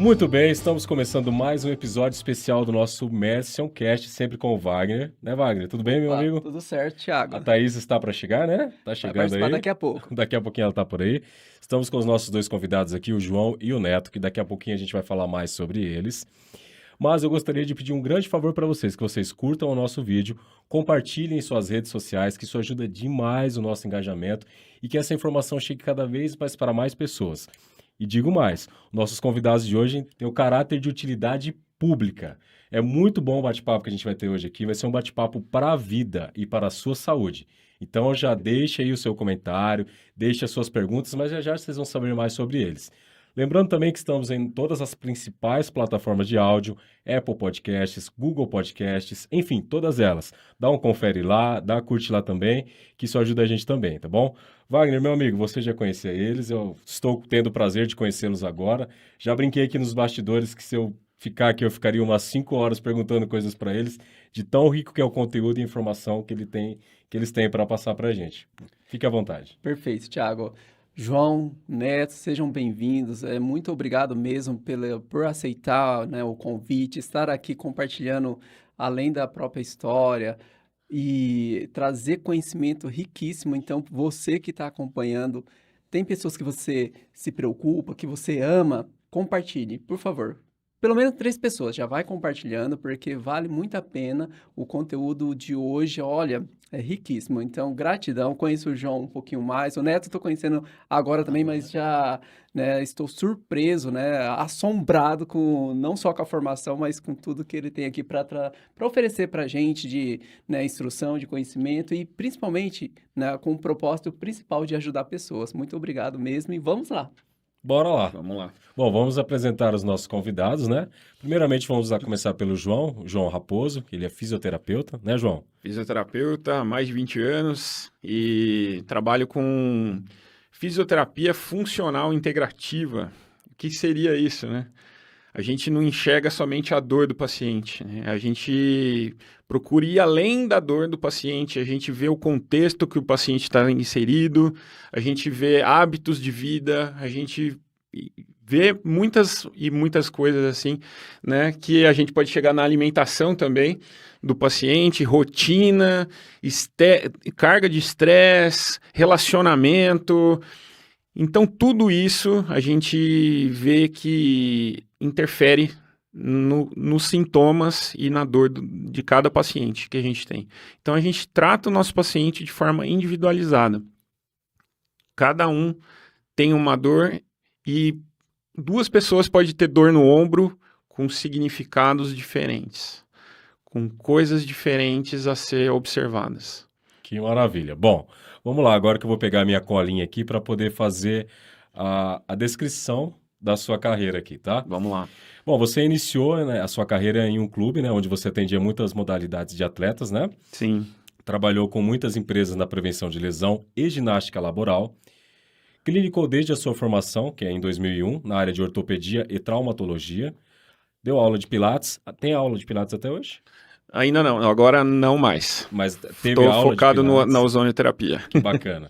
Muito bem, estamos começando mais um episódio especial do nosso Mercian Cast, sempre com o Wagner. Né, Wagner? Tudo bem, meu Opa, amigo? tudo certo, Thiago. A Thaís está para chegar, né? Tá Vai chegando participar aí. daqui a pouco. Daqui a pouquinho ela está por aí. Estamos com os nossos dois convidados aqui, o João e o Neto, que daqui a pouquinho a gente vai falar mais sobre eles. Mas eu gostaria de pedir um grande favor para vocês, que vocês curtam o nosso vídeo, compartilhem em suas redes sociais, que isso ajuda demais o nosso engajamento e que essa informação chegue cada vez mais para mais pessoas. E digo mais, nossos convidados de hoje têm o caráter de utilidade pública. É muito bom o bate-papo que a gente vai ter hoje aqui, vai ser um bate-papo para a vida e para a sua saúde. Então já deixe aí o seu comentário, deixe as suas perguntas, mas já vocês vão saber mais sobre eles. Lembrando também que estamos em todas as principais plataformas de áudio, Apple Podcasts, Google Podcasts, enfim, todas elas. Dá um confere lá, dá curte lá também, que isso ajuda a gente também, tá bom? Wagner, meu amigo, você já conhecia eles, eu estou tendo o prazer de conhecê-los agora. Já brinquei aqui nos bastidores que se eu ficar aqui, eu ficaria umas 5 horas perguntando coisas para eles, de tão rico que é o conteúdo e informação que eles têm para passar para a gente. Fique à vontade. Perfeito, Thiago. João, Neto, sejam bem-vindos. Muito obrigado mesmo por aceitar, né, o convite, estar aqui compartilhando além da própria história e trazer conhecimento riquíssimo. Então, você que está acompanhando, tem pessoas que você se preocupa, que você ama, compartilhe, por favor. Pelo menos 3 pessoas, já vai compartilhando, porque vale muito a pena o conteúdo de hoje. Olha, é riquíssimo. Então, gratidão. Conheço o João um pouquinho mais. O Neto estou conhecendo agora também, mas já, né, estou surpreso, né, assombrado com não só com a formação, mas com tudo que ele tem aqui para oferecer para a gente de, né, instrução, de conhecimento e principalmente, né, com o propósito principal de ajudar pessoas. Muito obrigado mesmo e vamos lá. Bora lá. Vamos lá. Bom, vamos apresentar os nossos convidados, né? Primeiramente, vamos começar pelo João Raposo, que ele é fisioterapeuta, né, João? Fisioterapeuta há mais de 20 anos e trabalho com fisioterapia funcional integrativa. O que seria isso, né? A gente não enxerga somente a dor do paciente, né? A gente procura ir além da dor do paciente, a gente vê o contexto que o paciente está inserido, a gente vê hábitos de vida, a gente vê muitas coisas assim, né? Que a gente pode chegar na alimentação também do paciente, rotina, carga de estresse, relacionamento. Então, tudo isso a gente vê que interfere nos sintomas e na dor de cada paciente que a gente tem. Então, a gente trata o nosso paciente de forma individualizada. Cada um tem uma dor e 2 pessoas podem ter dor no ombro com significados diferentes, com coisas diferentes a ser observadas. Que maravilha. Bom, vamos lá, agora que eu vou pegar a minha colinha aqui para poder fazer a descrição da sua carreira aqui, tá? Vamos lá. Bom, você iniciou, né, a sua carreira em um clube, né, onde você atendia muitas modalidades de atletas, né? Sim. Trabalhou com muitas empresas na prevenção de lesão e ginástica laboral. Clinicou desde a sua formação, que é em 2001, na área de ortopedia e traumatologia. Deu aula de pilates. Tem aula de pilates até hoje? Ainda não, agora não mais. Mas teve Estou aula focado de pilates. na ozonioterapia. Que bacana.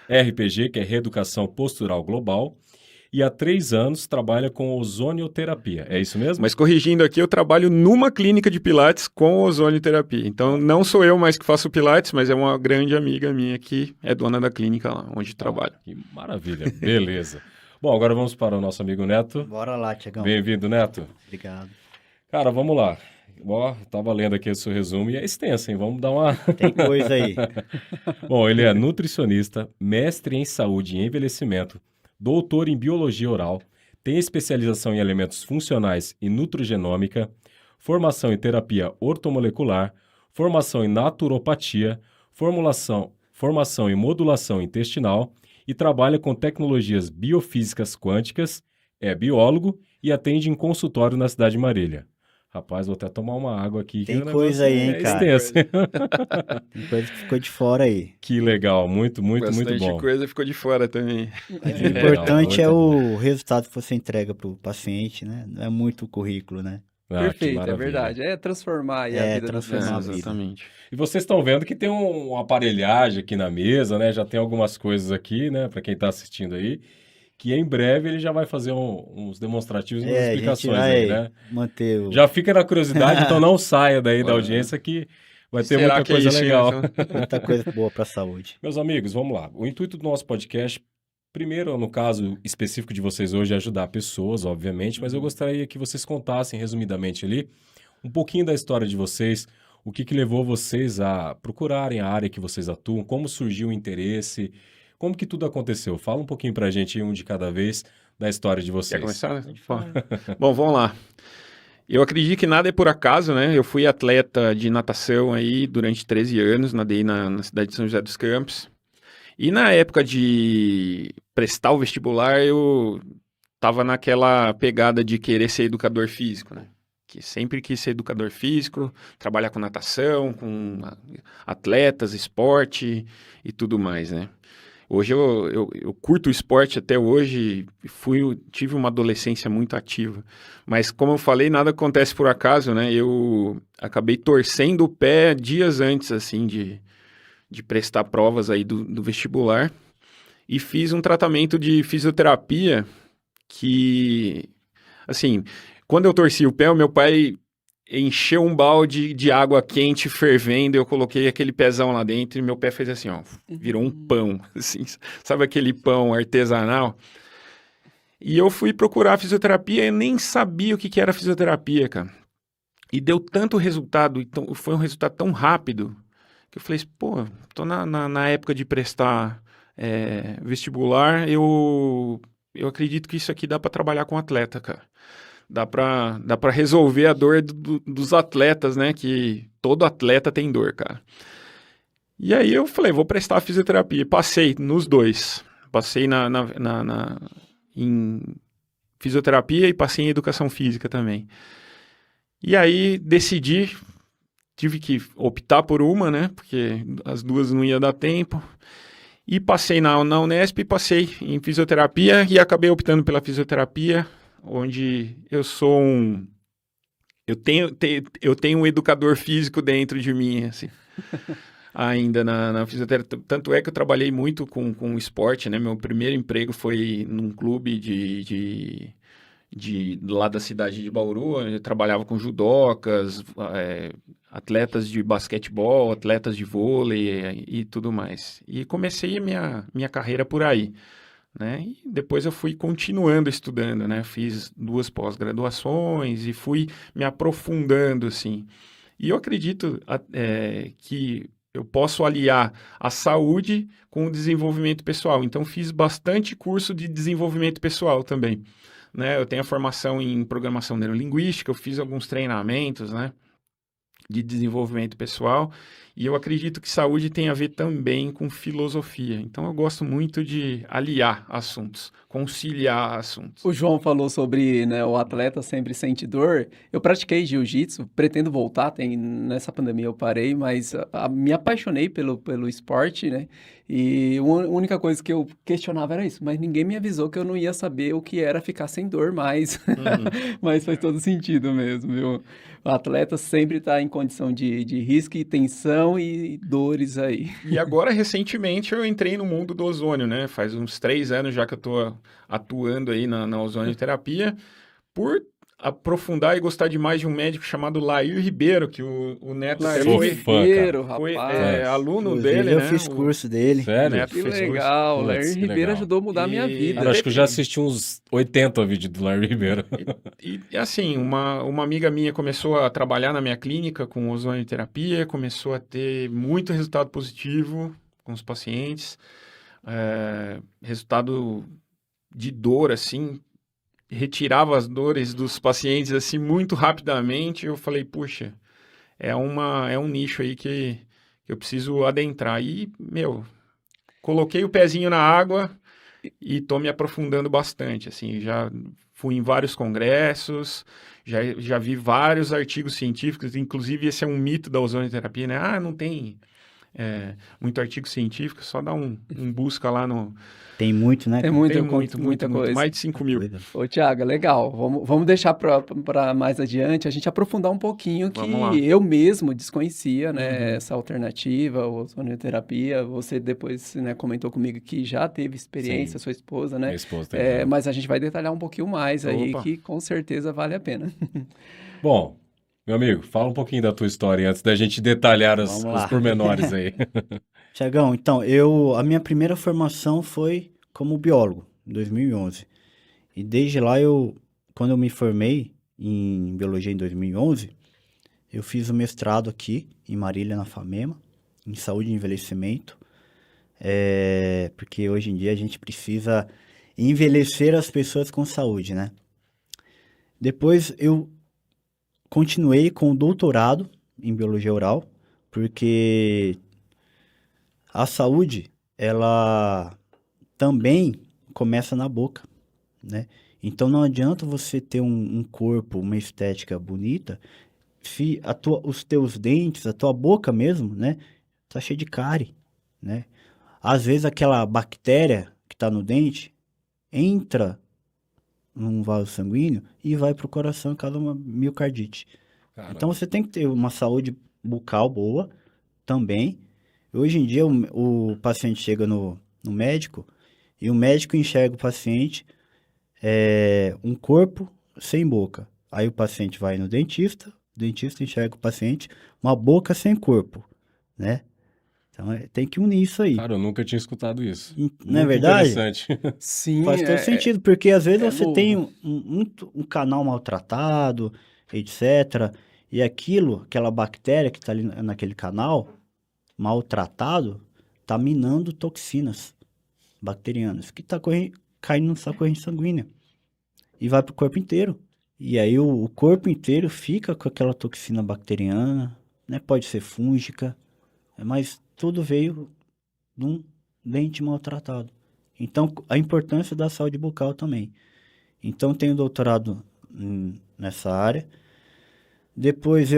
RPG, que é Reeducação Postural Global. E há 3 anos trabalha com ozonioterapia. É isso mesmo? Mas corrigindo aqui, eu trabalho numa clínica de pilates com ozonioterapia. Então, não sou eu mais que faço pilates, mas é uma grande amiga minha que é dona da clínica lá, onde trabalho. Que maravilha. Beleza. Bom, agora vamos para o nosso amigo Neto. Bora lá, Tiagão. Bem-vindo, Neto. Obrigado. Cara, vamos lá. Ó, tava lendo aqui o seu resumo e é extenso, hein? Vamos dar uma... Tem coisa aí. Bom, ele é nutricionista, mestre em saúde e envelhecimento, doutor em biologia oral, tem especialização em alimentos funcionais e nutrogenômica, formação em terapia ortomolecular, formação em naturopatia, formação em modulação intestinal e trabalha com tecnologias biofísicas quânticas, é biólogo e atende em consultório na cidade de Marília. Rapaz, vou até tomar uma água aqui. Tem que o coisa aí, negócio hein, cara? extenso. Tem coisa que ficou de fora aí. Que legal, muito Bastante bom. coisa ficou de fora também. Mas o Legal, importante é muito o resultado que você entrega pro paciente, né? Não é muito o currículo, né? Ah, que Perfeito, é maravilha. verdade. É transformar aí a É, vida das transformar a pessoas. vida. Exatamente. E vocês estão vendo que tem uma aparelhagem aqui na mesa, né? Já tem algumas coisas aqui, né? Para quem está assistindo aí. que em breve ele já vai fazer uns demonstrativos, umas A gente explicações aí, vai né? manter o... Já fica na curiosidade, então não saia daí da audiência que vai ter Será muita que é coisa isso, legal. então? muita coisa boa para a saúde. Meus amigos, vamos lá. O intuito do nosso podcast, primeiro, no caso específico de vocês hoje, é ajudar pessoas, obviamente, mas eu gostaria que vocês contassem resumidamente ali um pouquinho da história de vocês, o que levou vocês a procurarem a área que vocês atuam, como surgiu o interesse, como que tudo aconteceu. Fala um pouquinho pra gente, um de cada vez, da história de Quer vocês. começar? Bom, vamos lá. Eu acredito que nada é por acaso, né? Eu fui atleta de natação aí durante 13 anos, nadei na cidade de São José dos Campos. E na época de prestar o vestibular, eu tava naquela pegada de querer ser educador físico, né? Que sempre quis ser educador físico, trabalhar com natação, com atletas, esporte e tudo mais, né? Hoje eu curto o esporte até hoje, tive uma adolescência muito ativa. Mas como eu falei, nada acontece por acaso, né? Eu acabei torcendo o pé dias antes, assim, de prestar provas aí do vestibular. E fiz um tratamento de fisioterapia que, assim, quando eu torci o pé, o meu pai encheu um balde de água quente fervendo, eu coloquei aquele pezão lá dentro e meu pé fez assim, ó, virou um pão, assim, sabe aquele pão artesanal? E eu fui procurar fisioterapia e nem sabia o que era fisioterapia, cara. E deu tanto resultado, então foi um resultado tão rápido, que eu falei, pô, tô na época de prestar vestibular, eu acredito que isso aqui dá para trabalhar com atleta, cara. Dá pra resolver a dor dos atletas, né? Que todo atleta tem dor, cara. E aí eu falei, vou prestar fisioterapia. Passei nos dois. Passei em fisioterapia e passei em educação física também. E aí decidi, tive que optar por uma, né? Porque as duas não ia dar tempo. E passei na Unesp, passei em fisioterapia e acabei optando pela fisioterapia, onde eu sou eu tenho um educador físico dentro de mim, assim, ainda na fisioterapia. Tanto é que eu trabalhei muito com esporte, né? Meu primeiro emprego foi num clube lá da cidade de Bauru. Eu trabalhava com judocas, atletas de basquetebol, atletas de vôlei e tudo mais. E comecei a minha carreira por aí, né? E depois eu fui continuando estudando, né? Fiz 2 pós-graduações e fui me aprofundando, assim. E eu acredito que eu posso aliar a saúde com o desenvolvimento pessoal. Então, fiz bastante curso de desenvolvimento pessoal também, né? Eu tenho a formação em programação neurolinguística, eu fiz alguns treinamentos, né, de desenvolvimento pessoal, e eu acredito que saúde tem a ver também com filosofia. Então eu gosto muito de aliar assuntos, conciliar assuntos. O João falou sobre, né, o atleta sempre sente dor. Eu pratiquei jiu-jitsu, pretendo voltar, nessa pandemia eu parei, mas me apaixonei pelo esporte, né? E a única coisa que eu questionava era isso, mas ninguém me avisou que eu não ia saber o que era ficar sem dor mais. Mas faz todo sentido mesmo, viu? O atleta sempre está em condição de risco e tensão e dores aí. E agora, recentemente, eu entrei no mundo do ozônio, né? Faz uns 3 anos já que eu estou atuando aí na ozonioterapia, por aprofundar e gostar demais de um médico chamado Lair Ribeiro, que o Neto até Sou foi, fã, Ribeiro, foi rapaz. aluno Inclusive, dele, eu né? fiz curso dele. Sério? Neto Que fez curso. legal, Putz, Larry que Ribeiro legal. ajudou a mudar a minha E- vida. Cara, acho que eu já assisti uns 80 vídeos do Larry Ribeiro. E assim, uma amiga minha começou a trabalhar na minha clínica com ozonioterapia, começou a ter muito resultado positivo com os pacientes, resultado de dor, assim, retirava as dores dos pacientes, assim, muito rapidamente. Eu falei, puxa, é um nicho aí que eu preciso adentrar. E, coloquei o pezinho na água e tô me aprofundando bastante, assim, já fui em vários congressos, já vi vários artigos científicos, inclusive esse é um mito da ozonioterapia, né? Ah, não tem muito artigo científico, só dá um busca lá no... Tem muito, né? Tem cara? muita, Tem muito, muita muito, coisa. mais de 5 mil. Coisa. Ô, Thiago, legal. Vamos deixar para mais adiante a gente aprofundar um pouquinho que Vamos lá. eu mesmo desconhecia, né, Uhum. essa alternativa, a ozonioterapia. Você depois, né, comentou comigo que já teve experiência, Sim. sua esposa, Minha né? esposa teve já. Mas a gente vai detalhar um pouquinho mais aí, Opa. que com certeza vale a pena. Bom, meu amigo, fala um pouquinho da tua história antes da gente detalhar Vamos os lá. pormenores aí. Tiagão, então, a minha primeira formação foi como biólogo, em 2011. E desde lá, quando eu me formei em biologia em 2011, eu fiz o mestrado aqui, em Marília, na FAMEMA, em saúde e envelhecimento. Porque hoje em dia a gente precisa envelhecer as pessoas com saúde, né? Depois eu continuei com o doutorado em biologia oral, porque a saúde, ela também começa na boca, né? Então não adianta você ter um corpo, uma estética bonita, se os teus dentes, a tua boca mesmo, né, tá cheia de cárie, né? Às vezes aquela bactéria que tá no dente entra num vaso sanguíneo e vai pro coração e causa uma miocardite. Caramba. Então você tem que ter uma saúde bucal boa também. Hoje em dia o paciente chega no médico e o médico enxerga o paciente um corpo sem boca. Aí o paciente vai no dentista, o dentista enxerga o paciente uma boca sem corpo, né? Então tem que unir isso aí. Cara, eu nunca tinha escutado isso. Não é Muito verdade? interessante. Sim, Faz todo sentido, porque às vezes é você novo. tem um canal maltratado, etc. E aquela bactéria que está ali naquele canal, maltratado, está minando toxinas bacterianas, que está caindo na sua corrente sanguínea. E vai para o corpo inteiro. E aí o corpo inteiro fica com aquela toxina bacteriana, né? Pode ser fúngica, mas tudo veio de um dente maltratado. Então, a importância da saúde bucal também. Então, tenho doutorado nessa área. Depois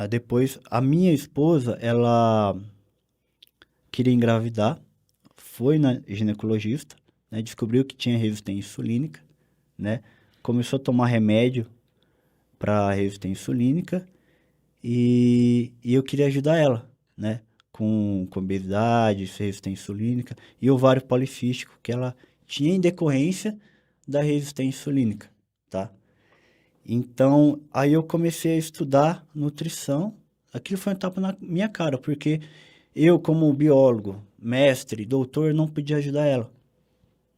depois, a minha esposa, ela queria engravidar, foi na ginecologista, né, descobriu que tinha resistência insulínica, né, começou a tomar remédio para resistência insulínica e eu queria ajudar ela, né, com obesidade, resistência insulínica e ovário policístico que ela tinha em decorrência da resistência insulínica, tá? Então, aí eu comecei a estudar nutrição. Aquilo foi um tapa na minha cara, porque eu, como biólogo, mestre, doutor, não podia ajudar ela.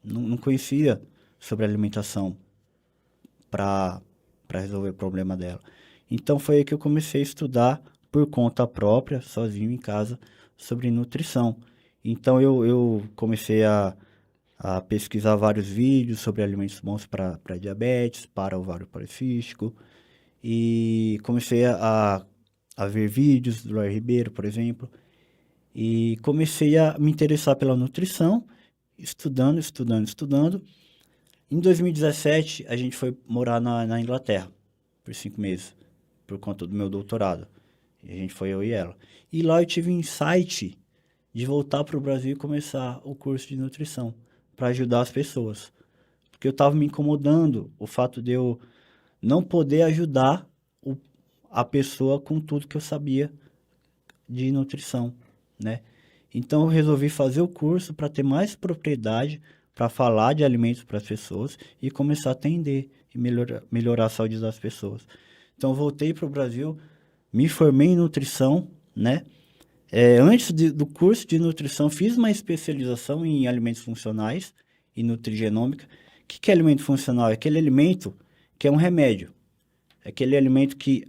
Não conhecia sobre alimentação para resolver o problema dela. Então, foi aí que eu comecei a estudar por conta própria, sozinho em casa, sobre nutrição. Então, eu comecei a pesquisar vários vídeos sobre alimentos bons para diabetes, para ovário policístico, e comecei a ver vídeos do Lair Ribeiro, por exemplo, e comecei a me interessar pela nutrição, estudando. Em 2017, a gente foi morar na Inglaterra, por 5 meses, por conta do meu doutorado. E a gente foi, eu e ela. E lá eu tive um insight de voltar para o Brasil e começar o curso de nutrição, para ajudar as pessoas. Porque eu estava me incomodando o fato de eu não poder ajudar a pessoa com tudo que eu sabia de nutrição, né? Então eu resolvi fazer o curso para ter mais propriedade, para falar de alimentos para as pessoas e começar a atender e melhorar a saúde das pessoas. Então eu voltei para o Brasil, me formei em nutrição, né? Antes do curso de nutrição, fiz uma especialização em alimentos funcionais e nutrigenômica. O que é alimento funcional? É aquele alimento que é um remédio. É aquele alimento que,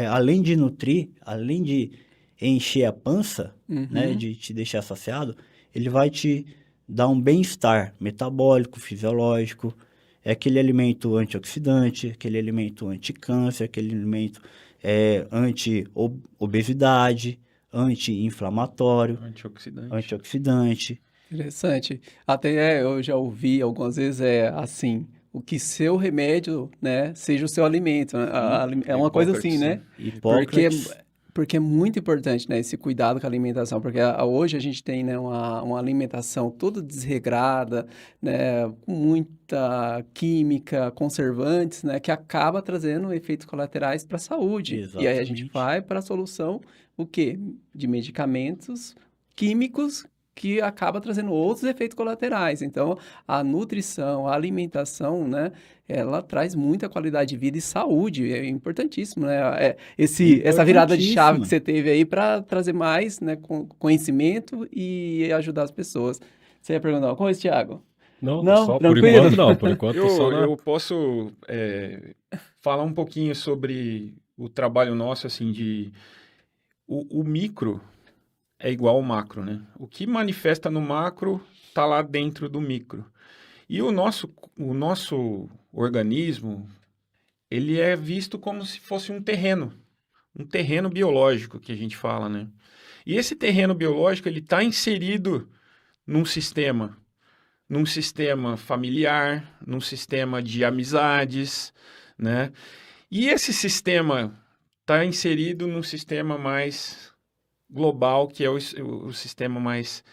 além de nutrir, além de encher a pança, né, de te deixar saciado, ele vai te dar um bem-estar metabólico, fisiológico. É aquele alimento antioxidante, aquele alimento anti-câncer, aquele alimento anti-obesidade, anti-inflamatório, antioxidante. Interessante. Até eu já ouvi algumas vezes assim, o que seu remédio, né, seja o seu alimento, né? É uma coisa assim, né? Hipócrates. Porque é muito importante, né, esse cuidado com a alimentação, porque hoje a gente tem, né, uma alimentação toda desregrada, né, com muita química, conservantes, né, que acaba trazendo efeitos colaterais para a saúde. E aí a gente Exatamente. vai para a solução, o quê? De medicamentos químicos que acaba trazendo outros efeitos colaterais. Então, a nutrição, a alimentação, né, ela traz muita qualidade de vida e saúde, é importantíssimo, né? Essa virada de chave que Importantíssima. você teve aí para trazer mais, né, conhecimento e ajudar as pessoas. Você ia perguntar uma coisa, Thiago? Não, Não? só por Tranquilo? enquanto não. Por enquanto tô só na. Eu posso falar um pouquinho sobre o trabalho nosso, assim, de... O micro é igual ao macro, né? O que manifesta no macro está lá dentro do micro. E o nosso organismo, ele é visto como se fosse um terreno biológico que a gente fala, né? E esse terreno biológico, ele está inserido num sistema familiar, num sistema de amizades, né? E esse sistema está inserido num sistema mais global, que é o sistema mais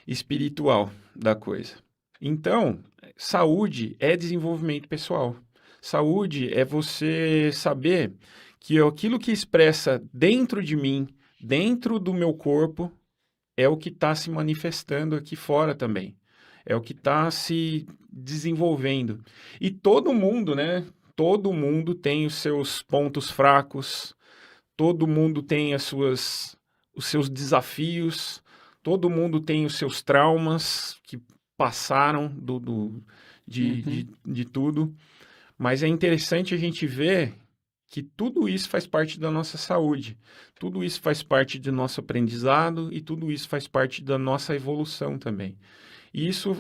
espiritual da coisa. Então, saúde é desenvolvimento pessoal. Saúde é você saber que aquilo que expressa dentro de mim, dentro do meu corpo, é o que está se manifestando aqui fora também. É o que está se desenvolvendo. E todo mundo, né? Todo mundo tem os seus pontos fracos, todo mundo tem os seus desafios, todo mundo tem os seus traumas que passaram de tudo. Mas é interessante a gente ver que tudo isso faz parte da nossa saúde, tudo isso faz parte do nosso aprendizado e tudo isso faz parte da nossa evolução também. E isso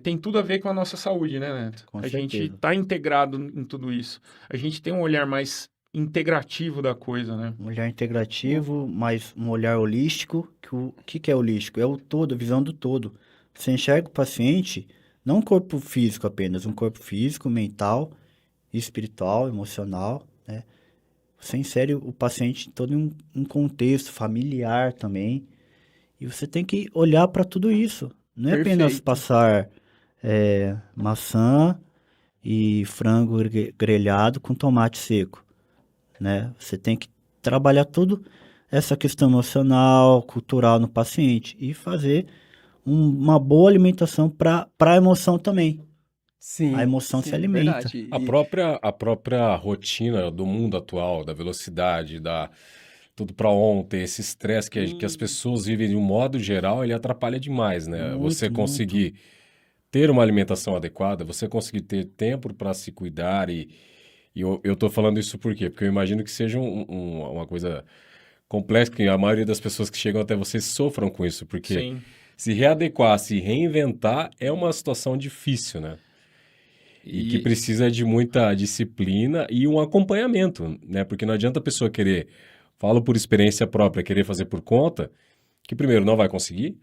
tem tudo a ver com a nossa saúde, né, Neto? Com A gente certeza. está integrado em tudo isso. A gente tem um olhar mais integrativo da coisa, né? Um olhar integrativo, mas um olhar holístico. Que é holístico? É o todo, a visão do todo. Você enxerga o paciente, não um corpo físico apenas, um corpo físico, mental, espiritual, emocional, né? Você insere o paciente em todo um contexto familiar também. E você tem que olhar para tudo isso. Não é apenas Perfeito. passar maçã e frango grelhado com tomate seco, né? Você tem que trabalhar tudo essa questão emocional, cultural no paciente e fazer uma boa alimentação para a emoção também. A Sim, emoção se sim, alimenta. verdade. A própria rotina do mundo atual, da velocidade, da tudo para ontem, esse estresse que as pessoas vivem de um modo geral, ele atrapalha demais, né? Você Muito, muito. conseguir ter uma alimentação adequada, você conseguir ter tempo para se cuidar e eu tô falando isso por quê? Porque eu imagino que seja uma coisa complexa, que a maioria das pessoas que chegam até você sofram com isso, porque Sim. se readequar, se reinventar é uma situação difícil, né? E que E precisa de muita disciplina e um acompanhamento, né? Porque não adianta a pessoa querer, falo por experiência própria, querer fazer por conta, que primeiro não vai conseguir,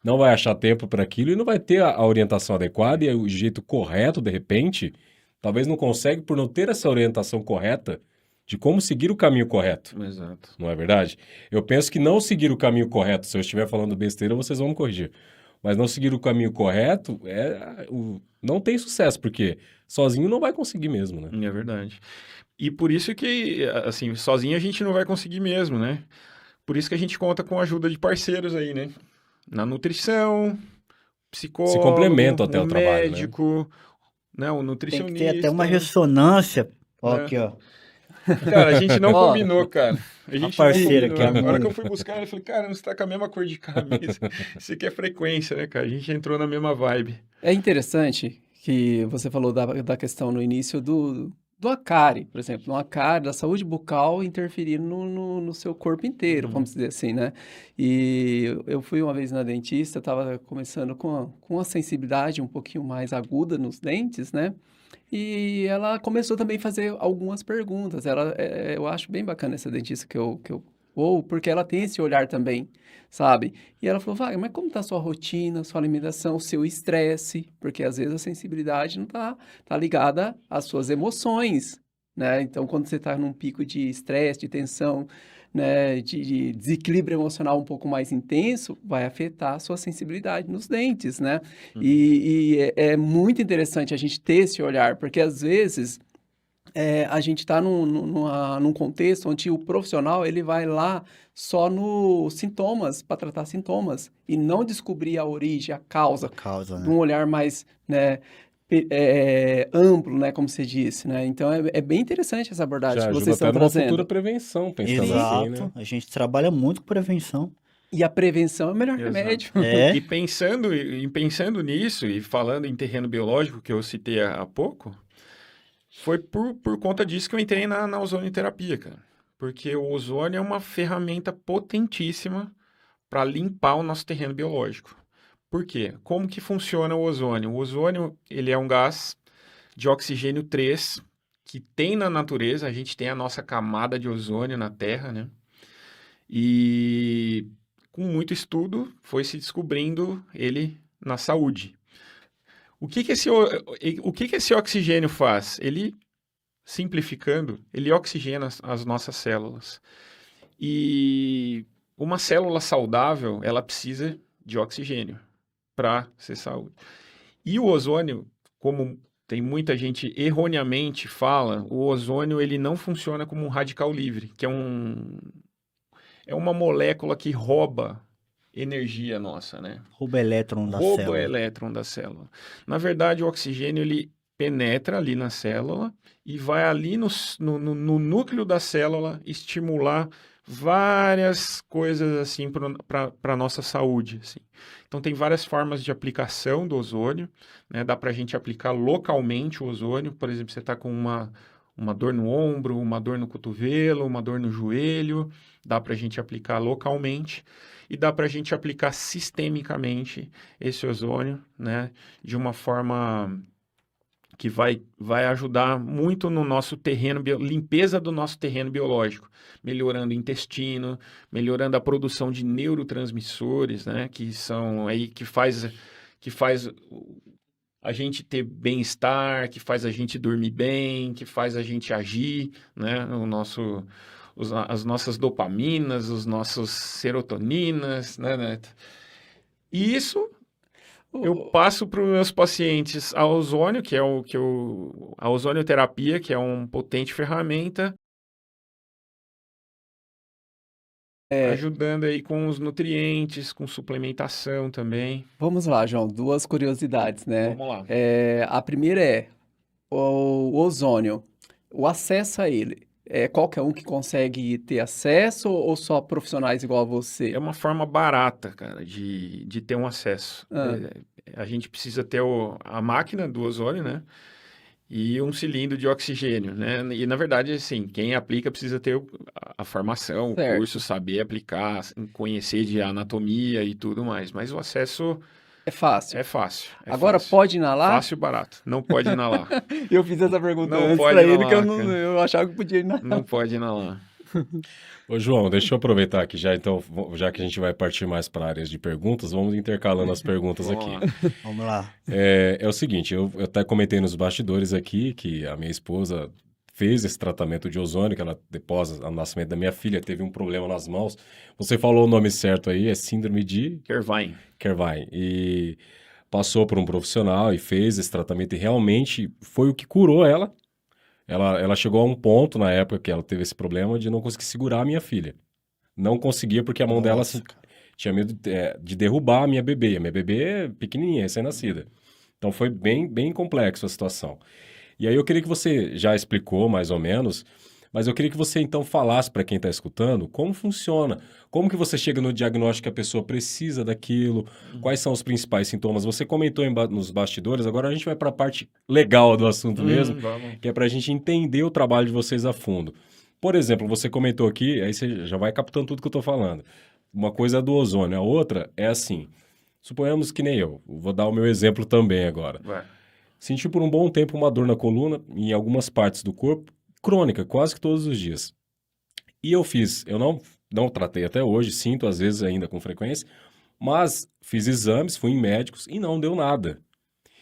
não vai achar tempo para aquilo e não vai ter a orientação adequada e o jeito correto, de repente, talvez não consegue por não ter essa orientação correta de como seguir o caminho correto, exato. não é verdade? Eu penso que não seguir o caminho correto, se eu estiver falando besteira, vocês vão me corrigir. Mas não seguir o caminho correto não tem sucesso, porque sozinho não vai conseguir mesmo, né? É verdade. E por isso que, assim, sozinho a gente não vai conseguir mesmo, né? Por isso que a gente conta com a ajuda de parceiros aí, né? Na nutrição, Se psicólogo, complementam até o o trabalho, né? médico, né? O Tem que ter até uma nutricionista, ressonância. Ó, né? aqui, ó. Cara, a gente não Ó, combinou, cara. A A gente não parceira combinou. aqui, a A hora que eu Mônica. fui buscar, eu falei, cara, não está com a mesma cor de camisa. Isso aqui é frequência, né, cara? A gente entrou na mesma vibe. é interessante que você falou da questão no início do acárie, por exemplo, no acárie, da saúde bucal interferir no seu corpo inteiro, vamos dizer assim, né? E eu fui uma vez na dentista, estava começando com a sensibilidade um pouquinho mais aguda nos dentes, né? E ela começou também a fazer algumas perguntas. Eu acho bem bacana essa dentista Ou porque ela tem esse olhar também, sabe? E ela falou, Wagner, mas como tá a sua rotina, sua alimentação, seu estresse? Porque às vezes a sensibilidade não tá ligada às suas emoções, né? Então, quando você tá num pico de estresse, de tensão, né, de desequilíbrio emocional um pouco mais intenso, vai afetar a sua sensibilidade nos dentes, né? E é muito interessante a gente ter esse olhar, porque às vezes a gente está num contexto onde o profissional ele vai lá só nos sintomas, para tratar sintomas, e não descobrir a origem, a causa, Causa, de né? um olhar mais, né, amplo, né, como você disse, né? Então é bem interessante essa abordagem Já que ajuda vocês até estão numa futura trazendo. prevenção, pensando Sim, assim, né? Exato. A gente trabalha muito com prevenção. e a prevenção é o melhor Exato. remédio. E É, pensando nisso, e falando em terreno biológico, que eu citei há pouco, foi por conta disso que eu entrei na ozonioterapia, cara. Porque o ozônio é uma ferramenta potentíssima para limpar o nosso terreno biológico. Por quê? Como que funciona o ozônio? O ozônio, ele é um gás de oxigênio 3 que tem na natureza, a gente tem a nossa camada de ozônio na Terra, né? E com muito estudo foi se descobrindo ele na saúde. O que que esse oxigênio faz? Ele, simplificando, ele oxigena as nossas células. E uma célula saudável, ela precisa de oxigênio para ser saúde. E o ozônio, como tem muita gente erroneamente fala, o ozônio ele não funciona como um radical livre, que é uma molécula que rouba energia nossa, né? rouba elétron da Rouba o célula. elétron da célula. Na verdade, o oxigênio ele penetra ali na célula e vai ali no núcleo da célula estimular várias coisas assim para a nossa saúde. Assim. Então, tem várias formas de aplicação do ozônio, né? Dá para a gente aplicar localmente o ozônio. Por exemplo, você está com uma dor no ombro, uma dor no cotovelo, uma dor no joelho, dá para a gente aplicar localmente e dá para a gente aplicar sistemicamente esse ozônio, né, de uma forma que vai ajudar muito no nosso terreno, limpeza do nosso terreno biológico, melhorando o intestino, melhorando a produção de neurotransmissores, né, que são aí que faz a gente ter bem-estar, que faz a gente dormir bem, que faz a gente agir, né, as nossas dopaminas, os nossos serotoninas, né, Neto? E isso eu O- passo para os meus pacientes a ozônio, a ozonioterapia, que é uma potente ferramenta, ajudando aí com os nutrientes, com suplementação também. Vamos lá, João, duas curiosidades, né? Vamos lá. A primeira é o ozônio, o acesso a ele. É qualquer um que consegue ter acesso ou só profissionais igual a É você? uma forma barata, cara, de ter um acesso. Ah, A gente precisa ter a máquina do ozônio, né? E um cilindro de oxigênio, né? E na verdade, assim, quem aplica precisa ter a formação, o certo. curso, saber aplicar, conhecer de anatomia e tudo mais. Mas o acesso É fácil. é fácil, é Agora, fácil. pode inalar? Fácil e barato. Não pode inalar. Eu fiz essa pergunta Não antes pode pra ele, que inalar, cara. eu achava que podia inalar. Não pode inalar. Ô, João, deixa eu aproveitar aqui já, então, já que a gente vai partir mais para áreas de perguntas, vamos intercalando as perguntas Vamos aqui. lá. Vamos lá. É o seguinte, eu até comentei nos bastidores aqui que a minha esposa fez esse tratamento de ozônio, que ela, depois do nascimento da minha filha, teve um problema nas mãos. Você falou o nome certo aí, é síndrome de Kervine. Kervine. E passou por um profissional e fez esse tratamento e realmente foi o que curou ela. Ela chegou a um ponto na época que ela teve esse problema de não conseguir segurar a minha filha. Não conseguia porque a mão dela Nossa, cara. tinha medo de derrubar a minha bebê. A minha bebê é pequenininha, recém-nascida. Então foi bem, bem complexo a situação. E aí eu queria que você já explicou mais ou menos, mas eu queria que você então falasse para quem está escutando como funciona, como que você chega no diagnóstico que a pessoa precisa daquilo, quais são os principais sintomas. Você comentou nos bastidores, agora a gente vai para a parte legal do assunto mesmo, Vamos. que é para a gente entender o trabalho de vocês a fundo. Por exemplo, você comentou aqui, aí você já vai captando tudo que eu estou falando. Uma coisa é do ozônio, a outra é assim. Suponhamos que nem eu, vou dar o meu exemplo também agora. Vai. Senti por um bom tempo uma dor na coluna e em algumas partes do corpo, crônica, quase que todos os dias. E eu não tratei até hoje, sinto às vezes ainda com frequência, mas fiz exames, fui em médicos e não deu nada.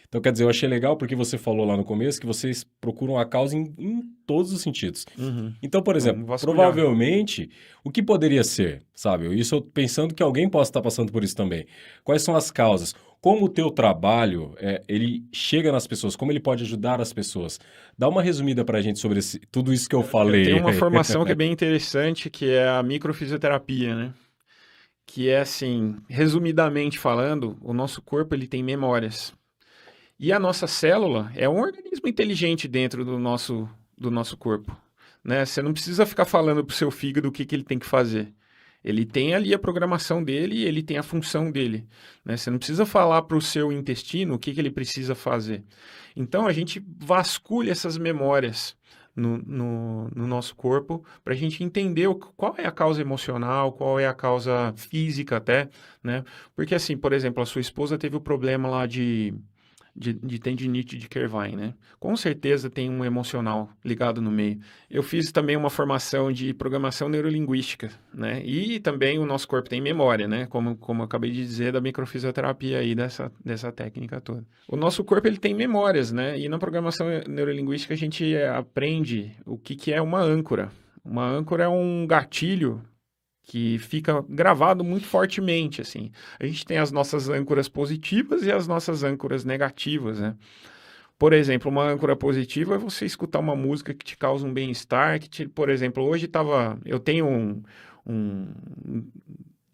Então, quer dizer, eu achei legal porque você falou lá no começo que vocês procuram a causa em todos os sentidos. Uhum. Então, por exemplo, Vamos vasculhar. provavelmente, o que poderia ser, sabe? Isso eu pensando que alguém possa estar passando por isso também. Quais são as causas? Como o teu trabalho, ele chega nas pessoas? Como ele pode ajudar as pessoas? Dá uma resumida pra gente sobre tudo isso que eu falei. Tem uma formação que é bem interessante, que é a microfisioterapia, né? Que é assim, resumidamente falando, o nosso corpo ele tem memórias. E a nossa célula é um organismo inteligente dentro do nosso corpo, né? Você não precisa ficar falando pro seu fígado o que ele tem que fazer. Ele tem ali a programação dele e ele tem a função dele, né? Você não precisa falar para o seu intestino o que ele precisa fazer. Então, a gente vasculha essas memórias no nosso corpo para a gente entender qual é a causa emocional, qual é a causa física até, né? Porque assim, por exemplo, a sua esposa teve o problema lá de tendinite de Kervine, né? Com certeza tem um emocional ligado no meio. Eu fiz também uma formação de programação neurolinguística, né? E também o nosso corpo tem memória, né? Como eu acabei de dizer da microfisioterapia aí, dessa técnica toda. O nosso corpo, ele tem memórias, né? E na programação neurolinguística a gente aprende o que é uma âncora. Uma âncora é um gatilho que fica gravado muito fortemente, assim. A gente tem as nossas âncoras positivas e as nossas âncoras negativas, né? Por exemplo, uma âncora positiva é você escutar uma música que te causa um bem-estar, por exemplo, hoje eu tenho um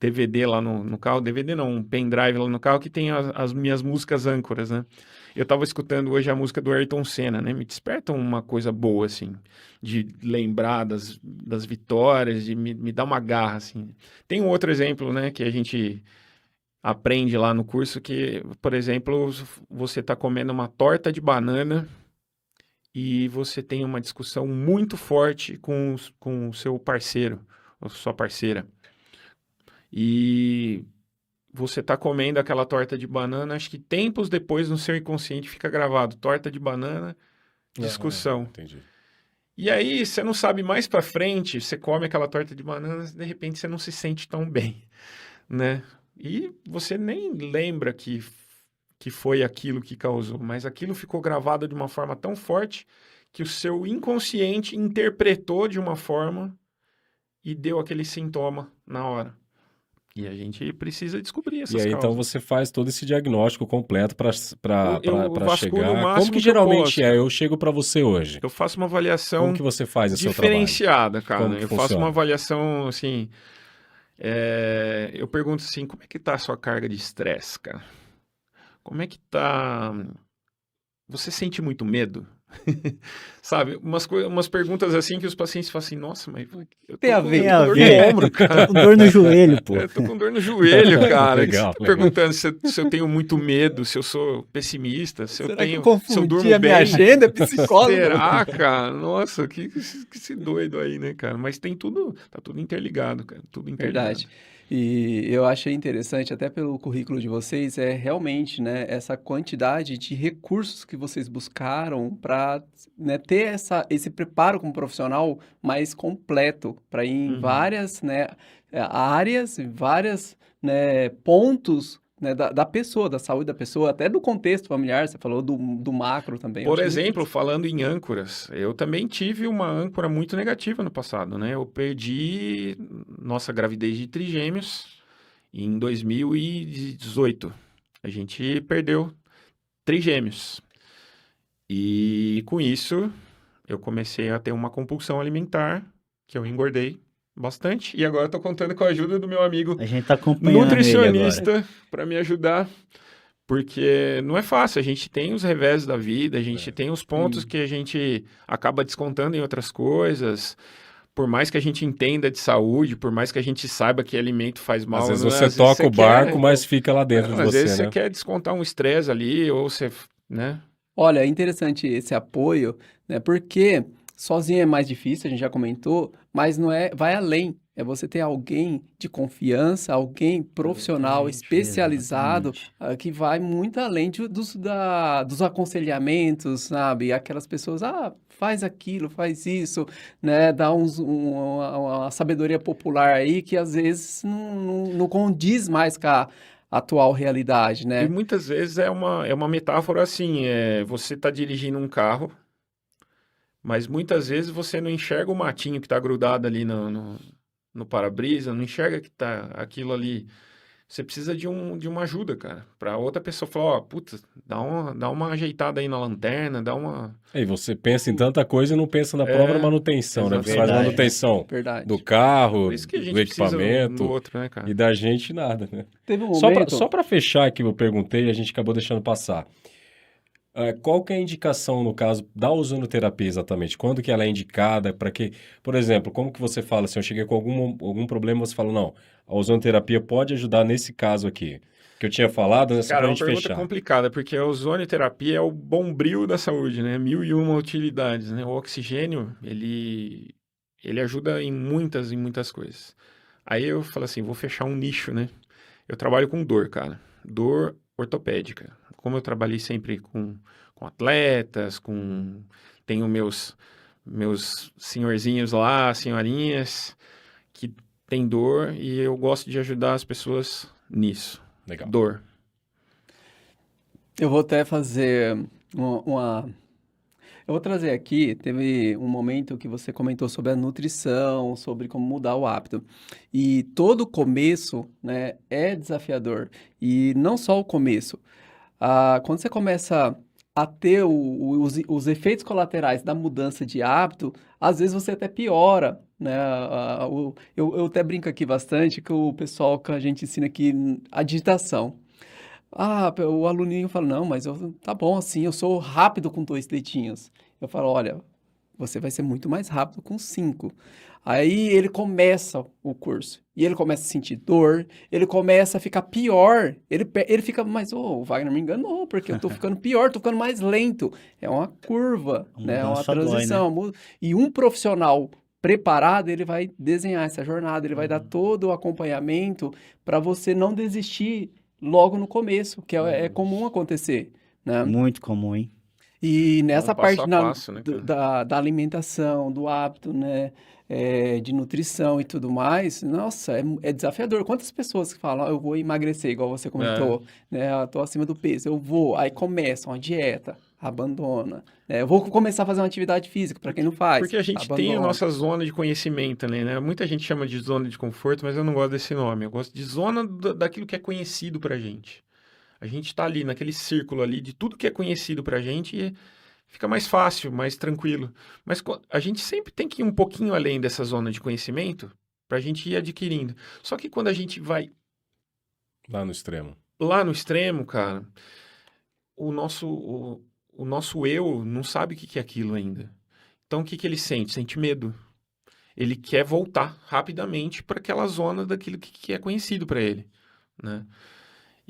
DVD lá no carro, DVD não, um pendrive lá no carro que tem as minhas músicas âncoras, né? Eu tava escutando hoje a música do Ayrton Senna, né? Me desperta uma coisa boa, assim, de lembrar das vitórias, de me dar uma garra, assim. Tem um outro exemplo, né, que a gente aprende lá no curso que, por exemplo, você tá comendo uma torta de banana e você tem uma discussão muito forte com o seu parceiro, ou sua parceira. E você tá comendo aquela torta de banana, acho que tempos depois no seu inconsciente fica gravado, torta de banana, discussão. Entendi. E aí você não sabe mais pra frente, você come aquela torta de banana, de repente você não se sente tão bem, né? E você nem lembra que foi aquilo que causou, mas aquilo ficou gravado de uma forma tão forte que o seu inconsciente interpretou de uma forma e deu aquele sintoma na hora. E a gente precisa descobrir essas E aí, causas. então, você faz todo esse diagnóstico completo para Eu vasculho chegar. o máximo Como que que eu geralmente posso. Eu chego para você hoje. Eu faço uma avaliação Como que você faz o seu trabalho? diferenciada, cara. Como que Eu faço funciona? uma avaliação, assim... eu pergunto assim, como é que tá a sua carga de estresse, cara? Como é que tá... Você sente muito medo? Sabe? Umas perguntas assim que os pacientes falam assim, nossa, mas eu tô Tem a com ver. dor Tem a no ver. ombro, cara. Com dor no joelho, pô. Eu tô com dor no joelho, cara. Legal, Você tá legal. perguntando se eu tenho muito medo, se eu sou pessimista, se eu Será que tenho, eu se eu durmo confundi a minha bem. agenda? É psicólogo? Será, cara? Nossa, que esse doido aí, né, cara? Mas tem tudo, tá tudo interligado, cara. Tudo interligado. Verdade. E eu achei interessante, até pelo currículo de vocês, é realmente, né, essa quantidade de recursos que vocês buscaram para, né, ter esse preparo como profissional mais completo, para ir em Uhum. várias, né, áreas, em várias, né, pontos, né, da pessoa, da saúde da pessoa, até do contexto familiar, você falou do macro também. eu Por achei muito exemplo, falando em âncoras, eu também tive uma âncora muito negativa no passado, né? Eu perdi nossa gravidez de trigêmeos em 2018. A gente perdeu trigêmeos. E com isso, eu comecei a ter uma compulsão alimentar, que eu engordei bastante. E agora eu tô contando com a ajuda do meu amigo A gente tá acompanhando ele agora. nutricionista para me ajudar. Porque não é fácil, a gente tem os revés da vida, a gente tem os pontos que a gente acaba descontando em outras coisas. Por mais que a gente entenda de saúde, por mais que a gente saiba que alimento faz mal, Às vezes né? você toca o barco, mas fica lá dentro de Às vezes você, você né? quer descontar um estresse ali, ou você, né? Olha, é interessante esse apoio, né? Porque sozinho é mais difícil, a gente já comentou, mas não é, vai além. É você ter alguém de confiança, alguém profissional, especializado, Exatamente. que vai muito além dos aconselhamentos, sabe? Aquelas pessoas, faz aquilo, faz isso, né? Dá uma sabedoria popular aí que às vezes não condiz mais com a atual realidade, E né? muitas vezes é uma metáfora assim, você está dirigindo um carro, mas muitas vezes você não enxerga o matinho que está grudado ali no para-brisa, não enxerga que tá aquilo ali. Você precisa de uma ajuda, cara. Para outra pessoa falar, ó, puta, dá uma ajeitada aí na lanterna, dá uma... E você pensa em tanta coisa e não pensa na própria É, manutenção, né? Você faz exatamente. Verdade, né? manutenção do Verdade. carro, Por isso que a do gente precisa um do equipamento outro, né, cara? e da gente nada, né? Teve um Só momento. para fechar aqui, eu perguntei e a gente acabou deixando passar. Qual que é a indicação, no caso, da ozonoterapia exatamente? Quando que ela é indicada? Para que, por exemplo, como que você fala assim, eu cheguei com algum problema, você fala, não, a ozonoterapia pode ajudar nesse caso aqui. Que eu tinha falado, né? Só Cara, para é a uma gente pergunta fechar. complicada, porque a ozonioterapia é o bombril da saúde, né? 1001 utilidades, né? O oxigênio, ele ajuda em muitas coisas. Aí eu falo assim, vou fechar um nicho, né? Eu trabalho com dor, cara. Dor ortopédica. Como eu trabalhei sempre com atletas, tenho meus senhorzinhos lá, senhorinhas, que tem dor e eu gosto de ajudar as pessoas nisso. Legal. Dor. Eu vou até fazer uma. Eu vou trazer aqui, teve um momento que você comentou sobre a nutrição, sobre como mudar o hábito. E todo começo, né, é desafiador. E não só o começo. Quando você começa a ter os efeitos colaterais da mudança de hábito, às vezes você até piora, né? Eu até brinco aqui bastante que o pessoal que a gente ensina aqui a digitação. O aluninho fala, não, mas tá bom assim, eu sou rápido com 2 dedinhos. Eu falo, olha, você vai ser muito mais rápido com 5. Aí ele começa o curso, e ele começa a sentir dor, ele começa a ficar pior, ele fica, mas o Wagner me enganou, porque eu tô ficando pior, tô ficando mais lento. É uma curva, A né? É uma mudança dói, né? transição. E um profissional preparado, ele vai desenhar essa jornada, ele vai dar Uhum. todo o acompanhamento para você não desistir logo no começo, que é comum acontecer, né? Muito comum, hein? E É um nessa passo parte a passo, né, cara? da alimentação, do hábito, né? De nutrição e tudo mais, nossa, é desafiador. Quantas pessoas que falam, eu vou emagrecer, igual você É. comentou, né? Eu tô acima do peso, eu vou, aí começam a dieta, abandona, né? Eu vou começar a fazer uma atividade física, para quem não faz, Porque a gente tem a abandona. nossa zona de conhecimento ali, né? Muita gente chama de zona de conforto, mas eu não gosto desse nome. Eu gosto de zona daquilo que é conhecido pra gente. A gente tá ali naquele círculo ali de tudo que é conhecido pra gente e fica mais fácil, mais tranquilo. Mas a gente sempre tem que ir um pouquinho além dessa zona de conhecimento pra gente ir adquirindo. Só que quando a gente vai Lá no extremo. lá no extremo, cara, o nosso eu não sabe o que que é aquilo ainda. Então o que que ele sente? Sente medo. Ele quer voltar rapidamente para aquela zona daquilo que é conhecido para ele, né?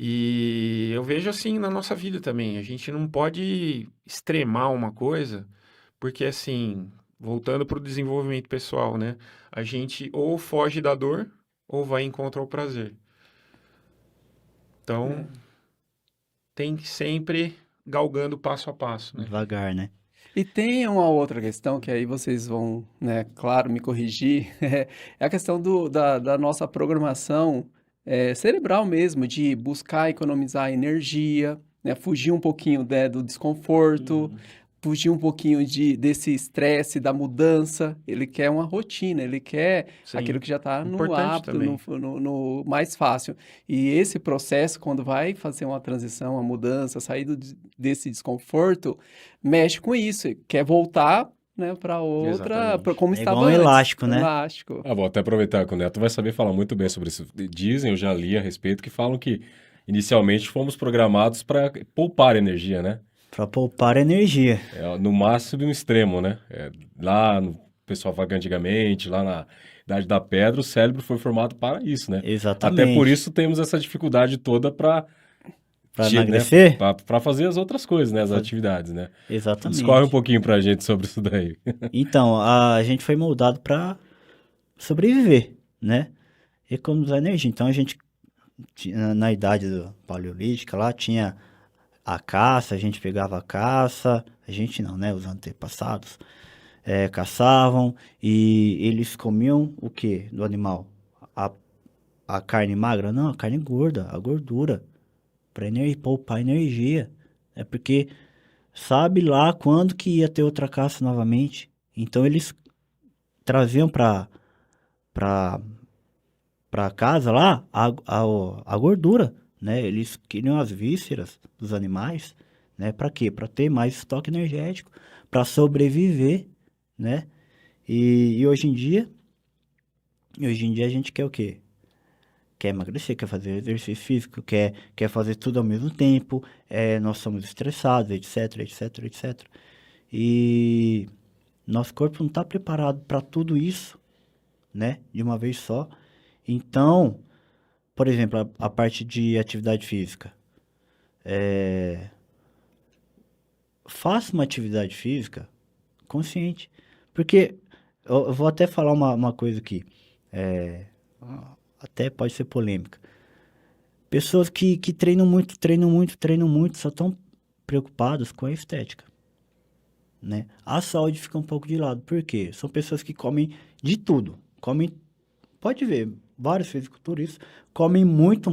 E eu vejo assim na nossa vida também, a gente não pode extremar uma coisa, porque assim, voltando para o desenvolvimento pessoal, né? A gente ou foge da dor ou vai em contra o prazer. Então, tem que sempre galgando passo a passo, né? Devagar, né? E tem uma outra questão que aí vocês vão, né, claro, me corrigir, é a questão da nossa programação cerebral mesmo, de buscar economizar energia, né, fugir um pouquinho, né, do desconforto, fugir um pouquinho desse estresse, da mudança. Ele quer uma rotina, ele quer aquilo Sim, que já está no importante hábito, também. no mais fácil. E esse processo, quando vai fazer uma transição, uma mudança, sair desse desconforto, mexe com isso, quer voltar, né, para outra, Exatamente. como É igual estava um antes. elástico, né? Elástico. Vou até aproveitar que o Neto vai saber falar muito bem sobre isso. Dizem, eu já li a respeito, que falam que inicialmente fomos programados para poupar energia, né? Pra poupar energia. No máximo um extremo, né? Lá no pessoal fala que antigamente, lá na Idade da Pedra, o cérebro foi formado para isso, né? Até por Exatamente. isso temos essa dificuldade toda para, Pra né? emagrecer? Para fazer as outras coisas, né? As Faz- atividades, né? Discorre um Exatamente. pouquinho pra gente sobre isso daí. Então, a gente foi moldado para sobreviver, né? Economizar energia. Então a gente, na idade paleolítica lá, tinha a caça, a gente pegava a caça, a gente não, né? Os antepassados caçavam e eles comiam o que do animal? A, a carne magra? Não, a carne gorda, a gordura, para poupar energia. É porque sabe lá quando que ia ter outra caça novamente. Então eles traziam para casa lá a gordura, né? Eles queriam as vísceras dos animais, né? Para quê? Para ter mais estoque energético, para sobreviver, né? E hoje em dia a gente quer o quê? Quer emagrecer, quer fazer exercício físico, quer fazer tudo ao mesmo tempo, nós somos estressados, etc, etc, etc. E nosso corpo não está preparado para tudo isso, né? De uma vez só. Então, por exemplo, a parte de atividade física. Faça uma atividade física consciente. Porque eu vou até falar uma coisa aqui. Até pode ser polêmica. Pessoas que treinam muito, só estão preocupadas com a estética, né? A saúde fica um pouco de lado. Por quê? São pessoas que comem de tudo. Pode ver, vários fisiculturistas comem muito.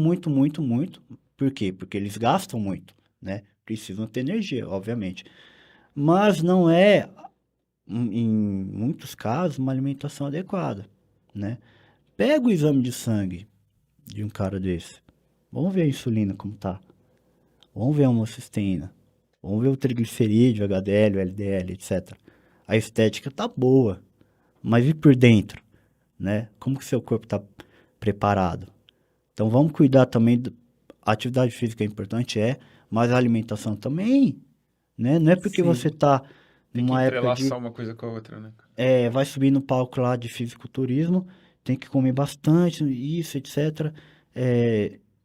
Por quê? Porque eles gastam muito, né? Precisam ter energia, obviamente. Mas não é, em muitos casos, uma alimentação adequada, né? Pega o exame de sangue de um cara desse. Vamos ver a insulina como tá. Vamos ver a homocisteína. Vamos ver o triglicerídeo, HDL, LDL, etc. A estética tá boa, mas e por dentro, né? Como que seu corpo tá preparado? Então vamos cuidar também a atividade física é importante, mas a alimentação também, né? Não é porque Sim. você tá Tem que numa época entrelaçar uma coisa com a outra, né? vai subir no palco lá de fisiculturismo, tem que comer bastante, isso, etc.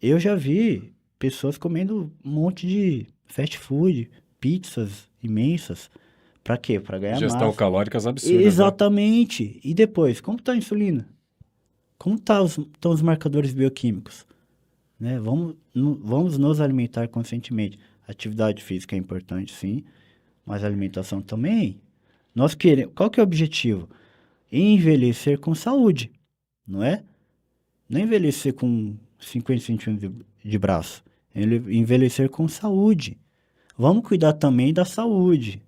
Eu já vi pessoas comendo um monte de fast food, pizzas imensas. Pra quê? Pra ganhar Ingestão massa. calóricas absurdas, né? Exatamente. E depois, como tá a insulina? Como estão os marcadores bioquímicos? Né? Vamos nos alimentar conscientemente. Atividade física é importante, sim, mas a alimentação também. Nós queremos. Qual que é o objetivo? Envelhecer com saúde, não é? Não envelhecer com 50 centímetros de braço. Envelhecer com saúde. Vamos cuidar também da saúde.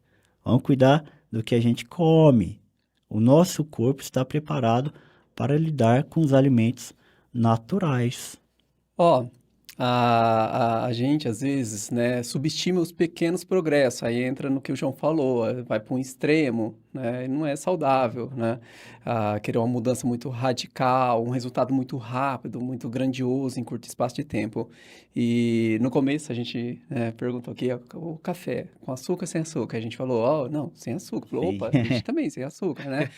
Vamos cuidar do que a gente come. O nosso corpo está preparado para lidar com os alimentos naturais. Ó, a gente às vezes, né, subestima os pequenos progressos, aí entra no que o João falou, vai para um extremo, né, e não é saudável, né, querer uma mudança muito radical, um resultado muito rápido, muito grandioso em curto espaço de tempo. E no começo a gente perguntou aqui, o café, com açúcar ou sem açúcar? A gente falou, ó, não, sem açúcar. Falou, Sim. opa, a gente também sem açúcar, né?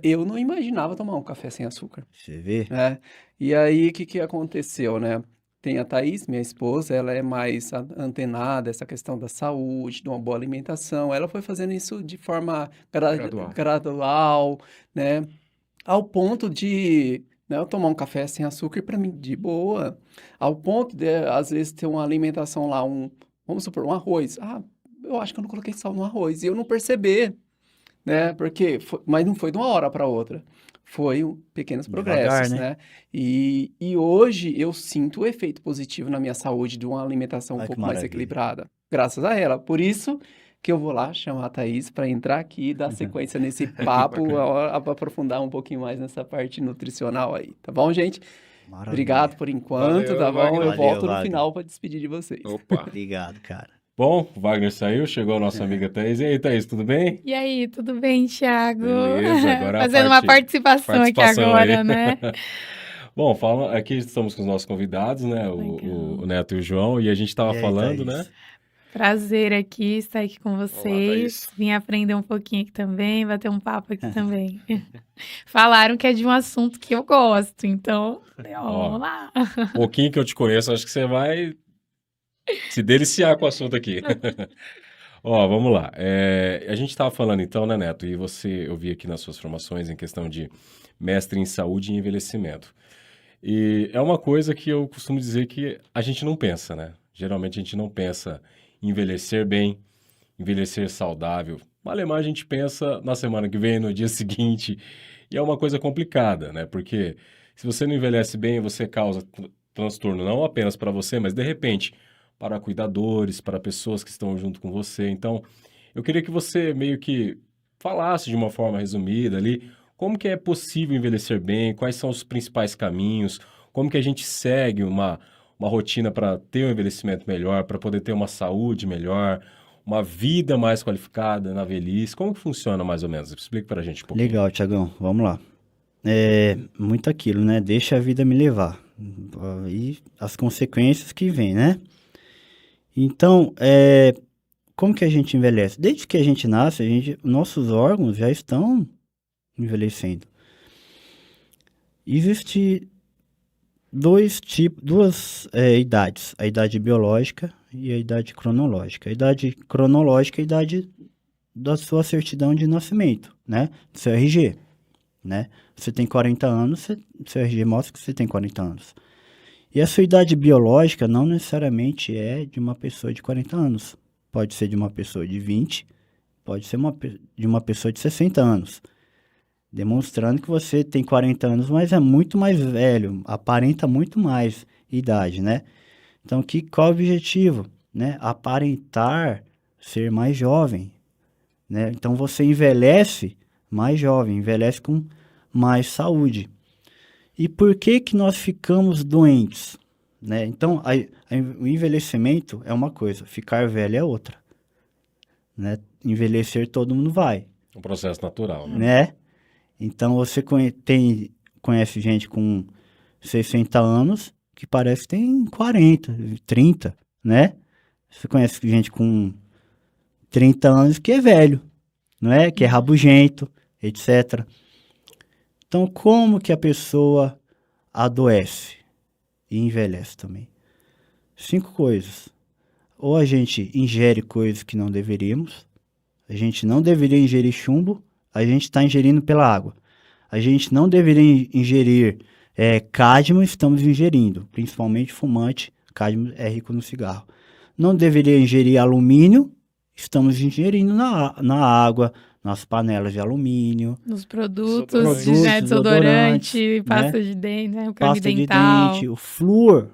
Eu não imaginava tomar um café sem açúcar. Você vê? E aí, o que aconteceu, né? Tem a Thaís, minha esposa, ela é mais antenada, essa questão da saúde, de uma boa alimentação. Ela foi fazendo isso de forma gradual, né? Ao ponto de, né, eu tomar um café sem açúcar para mim de boa. Ao ponto de, às vezes, ter uma alimentação lá, vamos supor, um arroz. Eu acho que eu não coloquei sal no arroz. E eu não perceber, né? Mas não foi de uma hora para outra. Foi pequenos Devagar, progressos, né? né? E hoje eu sinto o efeito positivo na minha saúde de uma alimentação um Ai, que pouco mais maravilha. equilibrada, graças a ela. Por isso que eu vou lá chamar a Thaís para entrar aqui e dar sequência nesse papo, aprofundar um pouquinho mais nessa parte nutricional aí, tá bom, gente? Maravilha. Obrigado por enquanto, Valeu, tá bom? Wagner. Eu Valeu, volto no Wagner. final para despedir de vocês. Opa! Obrigado, cara. Bom, o Wagner saiu, chegou a nossa amiga Thaís. E aí, Thaís, tudo bem? E aí, tudo bem, Thiago? Beleza, agora a Fazendo uma parte- participação aqui agora, aí. né? Bom, aqui estamos com os nossos convidados, né? O Neto e o João, e a gente estava E aí, falando, Thaís? né? Prazer aqui estar aqui com vocês. Thaís. Vim aprender um pouquinho aqui também, bater um papo aqui também. Falaram que é de um assunto que eu gosto, então, vamos lá. Um pouquinho que eu te conheço, acho que você vai se deliciar com o assunto aqui. Ó, vamos lá. A gente estava falando então, né, Neto? E eu vi aqui nas suas formações em questão de mestre em saúde e envelhecimento. E é uma coisa que eu costumo dizer que a gente não pensa, né? Geralmente a gente não pensa em envelhecer bem, envelhecer saudável. Malemar a gente pensa na semana que vem, no dia seguinte, e é uma coisa complicada, né? Porque se você não envelhece bem, você causa transtorno não apenas para você, mas de repente para cuidadores, para pessoas que estão junto com você. Então, eu queria que você meio que falasse de uma forma resumida ali, como que é possível envelhecer bem, quais são os principais caminhos, como que a gente segue uma rotina para ter um envelhecimento melhor, para poder ter uma saúde melhor, uma vida mais qualificada na velhice. Como que funciona mais ou menos? Explica para a gente um pouquinho. Legal, Tiagão, vamos lá. Muito aquilo, né? Deixa a vida me levar. E as consequências que vêm, né? Então, como que a gente envelhece? Desde que a gente nasce, nossos órgãos já estão envelhecendo. Existe duas idades, a idade biológica e a idade cronológica. A idade cronológica é a idade da sua certidão de nascimento, né? Do seu RG, né? Você tem 40 anos, seu RG mostra que você tem 40 anos. E a sua idade biológica não necessariamente é de uma pessoa de 40 anos. Pode ser de uma pessoa de 20, pode ser de uma pessoa de 60 anos. Demonstrando que você tem 40 anos, mas é muito mais velho, aparenta muito mais idade, né? Então, qual é o objetivo? Né? Aparentar ser mais jovem, né? Então, você envelhece mais jovem, envelhece com mais saúde. E por que que nós ficamos doentes? Né? Então, o envelhecimento é uma coisa, ficar velho é outra. Né? Envelhecer todo mundo vai. Um processo natural, né? Né? Então, você conhece gente com 60 anos que parece que tem 40, 30, né? Você conhece gente com 30 anos que é velho, não é? Que é rabugento, etc. Então, como que a pessoa adoece e envelhece também? 5 coisas. Ou a gente ingere coisas que não deveríamos, a gente não deveria ingerir chumbo, a gente está ingerindo pela água. A gente não deveria ingerir cádmio, estamos ingerindo, principalmente fumante, cádmio é rico no cigarro. Não deveria ingerir alumínio, estamos ingerindo na água, nas panelas de alumínio. Nos produtos, Desodorantes, desodorante, pasta né? de dente, né? O creme Pasta de dental. dente, o flúor.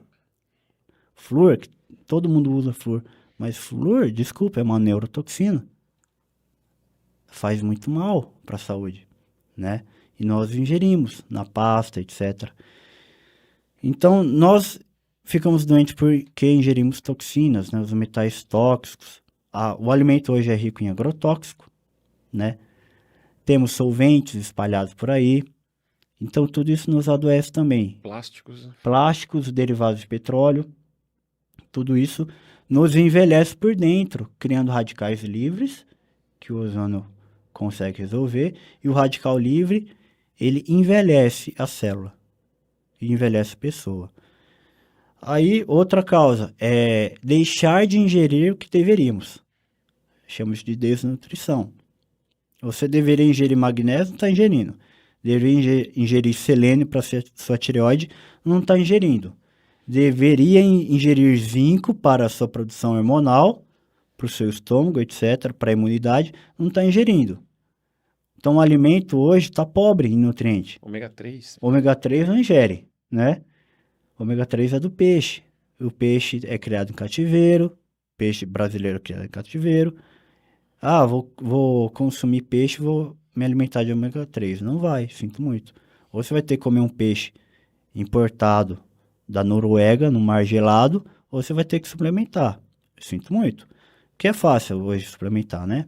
Flúor, que todo mundo usa flúor. Mas flúor, desculpa, é uma neurotoxina. Faz muito mal para a saúde, né? E nós ingerimos na pasta, etc. Então, nós ficamos doentes porque ingerimos toxinas, né? Os metais tóxicos. O alimento hoje é rico em agrotóxico, né? Temos solventes espalhados por aí. Então, tudo isso nos adoece também. Plásticos. Plásticos, derivados de petróleo, tudo isso nos envelhece por dentro, criando radicais livres, que o ozônio consegue resolver, e o radical livre, ele envelhece a célula, e envelhece a pessoa. Aí, outra causa é deixar de ingerir o que deveríamos. Chamamos de desnutrição. Você deveria ingerir magnésio, não está ingerindo. Deveria ingerir selênio para sua tireoide, não está ingerindo. Deveria ingerir zinco para a sua produção hormonal, para o seu estômago, etc., para a imunidade, não está ingerindo. Então, o alimento hoje está pobre em nutrientes. Ômega 3. Ômega 3 não ingere, né? Ômega 3 é do peixe. O peixe é criado em cativeiro, peixe brasileiro é criado em cativeiro. Vou consumir peixe, vou me alimentar de ômega 3. Não vai, sinto muito. Ou você vai ter que comer um peixe importado da Noruega, no mar gelado, ou você vai ter que suplementar. Sinto muito. Que é fácil hoje suplementar, né?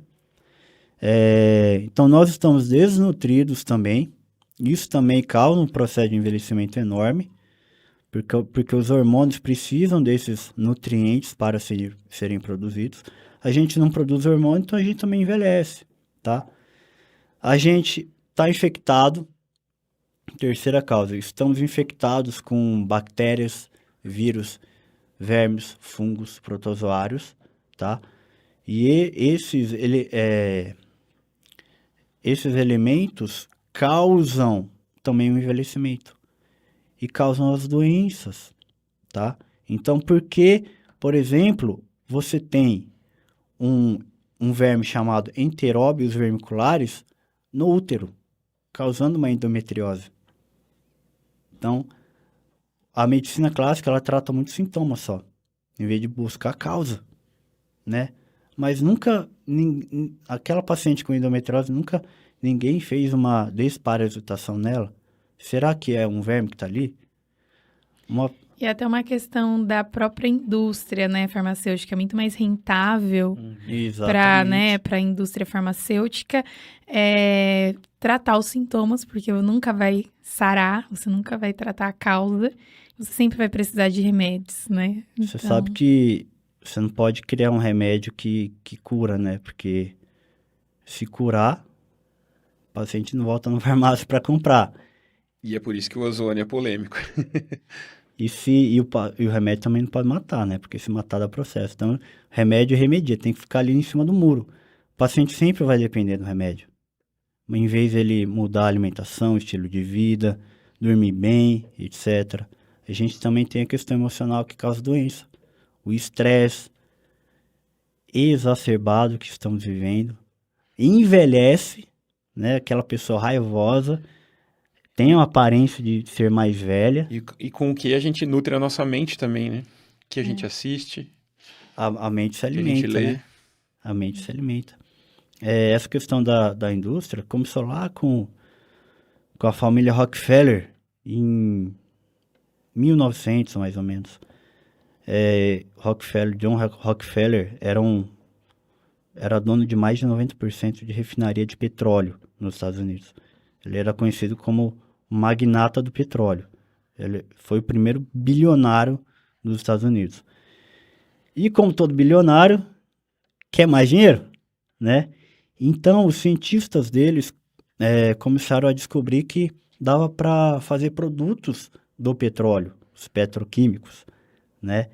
Então, nós estamos desnutridos também. Isso também causa um processo de envelhecimento enorme, porque os hormônios precisam desses nutrientes para serem produzidos. A gente não produz hormônio, então a gente também envelhece, tá? A gente está infectado. Terceira causa, estamos infectados com bactérias, vírus, vermes, fungos, protozoários, tá? Esses elementos causam também o envelhecimento e causam as doenças, tá? Então, por que, por exemplo, você tem um verme chamado Enteróbios vermiculares no útero, causando uma endometriose? Então, a medicina clássica, ela trata muitos sintomas só, em vez de buscar a causa, né? Mas nunca, aquela paciente com endometriose, nunca ninguém fez uma desparasitação nela. Será que é um verme que está ali? E até uma questão da própria indústria, né, farmacêutica, é muito mais rentável para, Exatamente. né, para a indústria farmacêutica tratar os sintomas, porque nunca vai sarar, você nunca vai tratar a causa, você sempre vai precisar de remédios, né? Você Então, sabe que você não pode criar um remédio que cura, né? Porque se curar, o paciente não volta no farmácia para comprar. E é por isso que o ozônio é polêmico. E o remédio também não pode matar, né? Porque se matar dá processo. Então, remédio remedia, tem que ficar ali em cima do muro. O paciente sempre vai depender do remédio. Em vez de ele mudar a alimentação, estilo de vida, dormir bem, etc. A gente também tem a questão emocional que causa doença. O estresse exacerbado que estamos vivendo. Envelhece, né? Aquela pessoa raivosa, tem uma aparência de ser mais velha. E com o que a gente nutre a nossa mente também, né? Que a gente assiste, A mente se que a gente alimenta, lê. né? A mente se alimenta. Essa questão da indústria começou lá com a família Rockefeller, em 1900, mais ou menos. John Rockefeller era dono de mais de 90% de refinaria de petróleo nos Estados Unidos. Ele era conhecido como magnata do petróleo. Ele foi o primeiro bilionário dos Estados Unidos. E como todo bilionário, quer mais dinheiro, né? Então, os cientistas deles começaram a descobrir que dava para fazer produtos do petróleo, os petroquímicos, né?